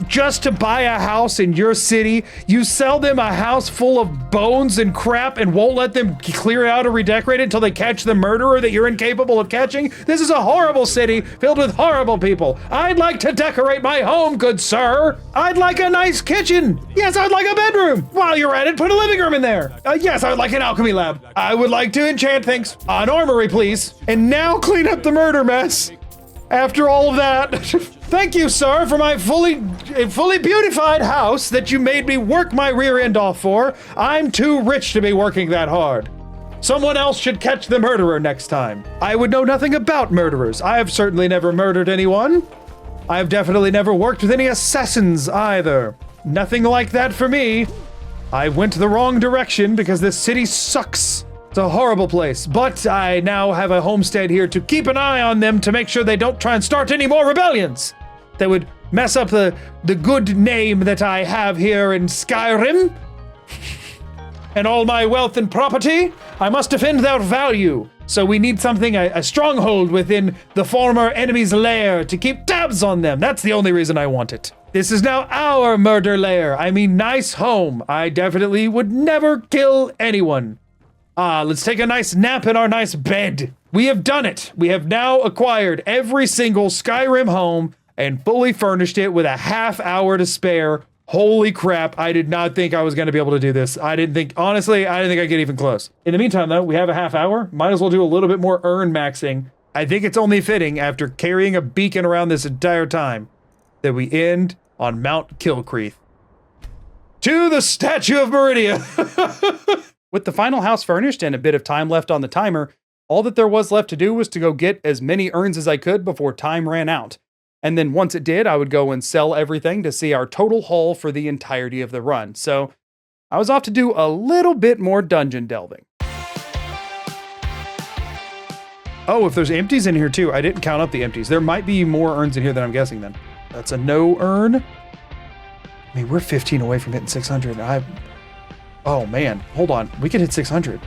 just to buy a house in your city. You sell them a house full of bones and crap and won't let them clear it out or redecorate it until they catch the murderer that you're incapable of catching. This is a horrible city filled with horrible people. I'd like to decorate my home, good sir. I'd like a nice kitchen. Yes, I'd like a bedroom. While you're at it, put a living room in there. Yes, I'd like an alchemy lab. I would like to enchant things. An armory, please. And now clean up the murder mess. After all of that, thank you, sir, for my fully beautified house that you made me work my rear end off for. I'm too rich to be working that hard. Someone else should catch the murderer next time. I would know nothing about murderers. I have certainly never murdered anyone. I have definitely never worked with any assassins either. Nothing like that for me. I went the wrong direction because this city sucks. It's a horrible place, but I now have a homestead here to keep an eye on them to make sure they don't try and start any more rebellions that would mess up the good name that I have here in Skyrim. And all my wealth and property, I must defend their value. So we need something, a stronghold within the former enemy's lair to keep tabs on them. That's the only reason I want it. This is now our murder lair. I mean, nice home. I definitely would never kill anyone. Let's take a nice nap in our nice bed. We have done it. We have now acquired every single Skyrim home and fully furnished it with a half hour to spare. Holy crap, I did not think I was gonna be able to do this. Honestly, I didn't think I'd get even close. In the meantime though, we have a half hour. Might as well do a little bit more Urnmaxxing. I think it's only fitting after carrying a beacon around this entire time that we end on Mount Kilcreath. To the Statue of Meridia. With the final house furnished and a bit of time left on the timer, all that there was left to do was to go get as many urns as I could before time ran out. And then once it did, I would go and sell everything to see our total haul for the entirety of the run. So I was off to do a little bit more dungeon delving. Oh, if there's empties in here too, I didn't count up the empties. There might be more urns in here than I'm guessing then. That's a no urn. I mean, we're 15 away from hitting 600. Oh man, hold on. We could hit 600.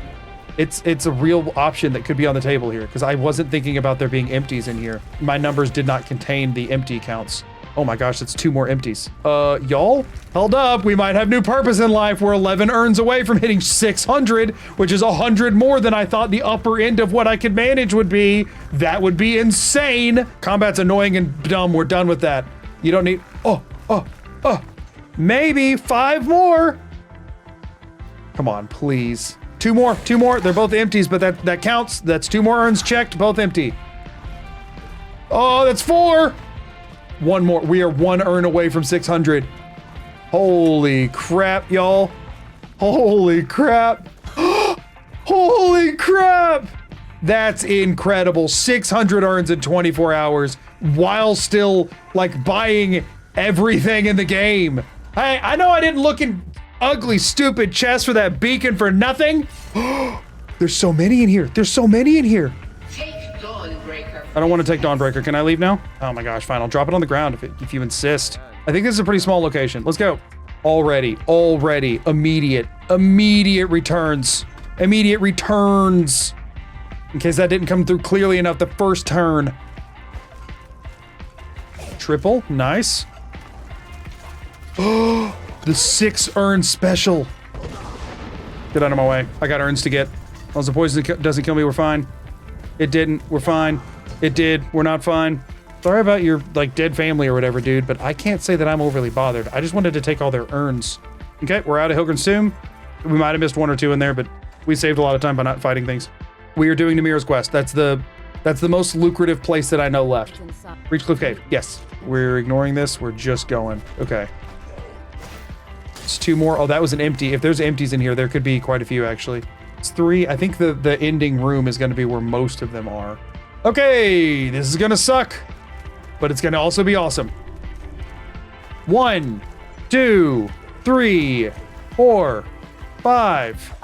It's a real option that could be on the table here because I wasn't thinking about there being empties in here. My numbers did not contain the empty counts. Oh my gosh, that's 2 more empties. Y'all, hold up. We might have new purpose in life. We're 11 urns away from hitting 600, which is 100 more than I thought the upper end of what I could manage would be. That would be insane. Combat's annoying and dumb. We're done with that. You don't need, maybe 5 more. Come on, please. 2 more. They're both empties, but that counts. That's 2 more urns checked, both empty. Oh, that's 4. 1 more. We are 1 urn away from 600. Holy crap, y'all. Holy crap. Holy crap. That's incredible. 600 urns in 24 hours while still like buying everything in the game. Hey, I know I didn't look in ugly, stupid chest for that beacon for nothing. There's so many in here. There's so many in here. Take Dawnbreaker. I don't want to take Dawnbreaker. Can I leave now? Oh my gosh, fine. I'll drop it on the ground if you insist. I think this is a pretty small location. Let's go. Already. Immediate returns. Immediate returns. In case that didn't come through clearly enough the first turn. Triple. Nice. Oh. The 6 urn special. Get out of my way. I got urns to get. As long as the poison doesn't kill me, we're fine. It didn't. We're fine. It did. We're not fine. Sorry about your, like, dead family or whatever, dude, but I can't say that I'm overly bothered. I just wanted to take all their urns. Okay, we're out of Hilgrim's Tomb. We might have missed 1 or 2 in there, but we saved a lot of time by not fighting things. We are doing Namira's quest. That's the That's the most lucrative place that I know left. Reach Cliff Cave. Yes. We're ignoring this. We're just going. Okay. It's 2 more. Oh, that was an empty. If there's empties in here, there could be quite a few, actually. It's 3. I think the ending room is going to be where most of them are. Okay. This is going to suck, but it's going to also be awesome. 1, 2, 3, 4, 5,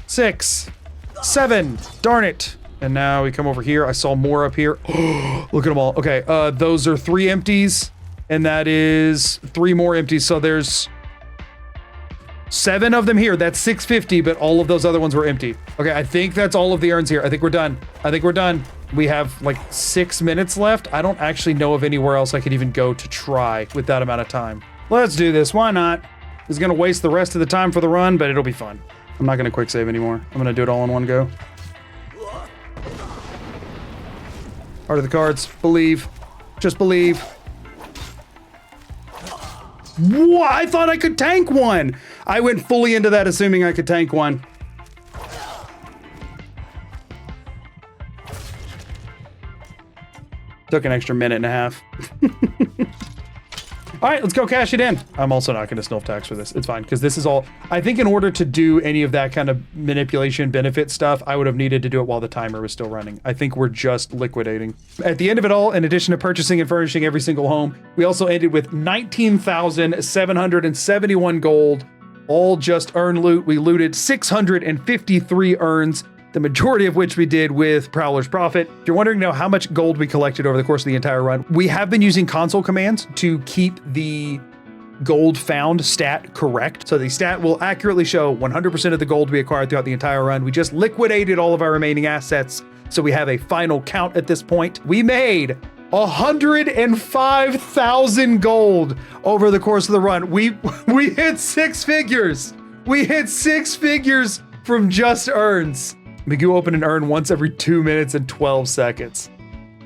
6, 7. Darn it. And now we come over here. I saw more up here. Look at them all. Okay, those are 3 empties, and that is 3 more empties. So there's 7 of them here. That's 650, but all of those other ones were empty. Okay, I think that's all of the urns here. I think we're done. I think we're done. We have like 6 minutes left. I don't actually know of anywhere else I could even go to try with that amount of time. Let's do this. Why not? It's gonna waste the rest of the time for the run, but it'll be fun. I'm not gonna quick save anymore. I'm gonna do it all in one go. Heart of the cards. Believe. Just believe. What? I thought I could tank one. I went fully into that assuming I could tank one. Took an extra minute and a half. All right, let's go cash it in. I'm also not gonna sniff tax for this. It's fine, because this is all, I think in order to do any of that kind of manipulation benefit stuff, I would have needed to do it while the timer was still running. I think we're just liquidating. At the end of it all, in addition to purchasing and furnishing every single home, we also ended with 19,771 gold, all just urn loot. We looted 653 urns, the majority of which we did with Prowler's Profit. If you're wondering now how much gold we collected over the course of the entire run, we have been using console commands to keep the gold found stat correct. So the stat will accurately show 100% of the gold we acquired throughout the entire run. We just liquidated all of our remaining assets, so we have a final count at this point. We made 105,000 gold over the course of the run. We hit 6 figures. We hit 6 figures from just urns. Magoo opened an urn once every 2 minutes and 12 seconds.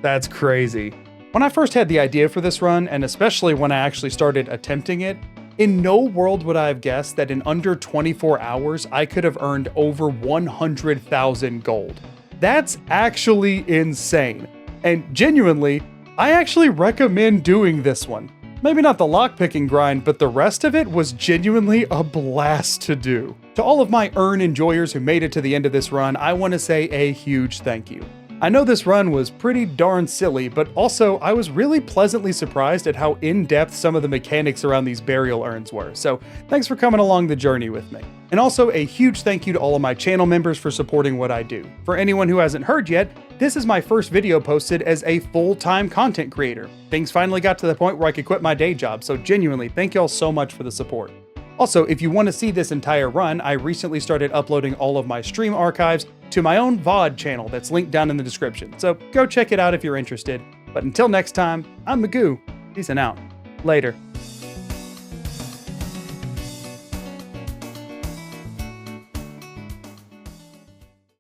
That's crazy. When I first had the idea for this run, and especially when I actually started attempting it, in no world would I have guessed that in under 24 hours, I could have earned over 100,000 gold. That's actually insane. And genuinely, I actually recommend doing this one. Maybe not the lockpicking grind, but the rest of it was genuinely a blast to do. To all of my urn enjoyers who made it to the end of this run, I want to say a huge thank you. I know this run was pretty darn silly, but also I was really pleasantly surprised at how in-depth some of the mechanics around these burial urns were, so thanks for coming along the journey with me. And also a huge thank you to all of my channel members for supporting what I do. For anyone who hasn't heard yet, this is my first video posted as a full-time content creator. Things finally got to the point where I could quit my day job, so genuinely thank y'all so much for the support. Also, if you want to see this entire run, I recently started uploading all of my stream archives to my own VOD channel that's linked down in the description, so go check it out if you're interested. But until next time, I'm Magoo. Peace and out. Later.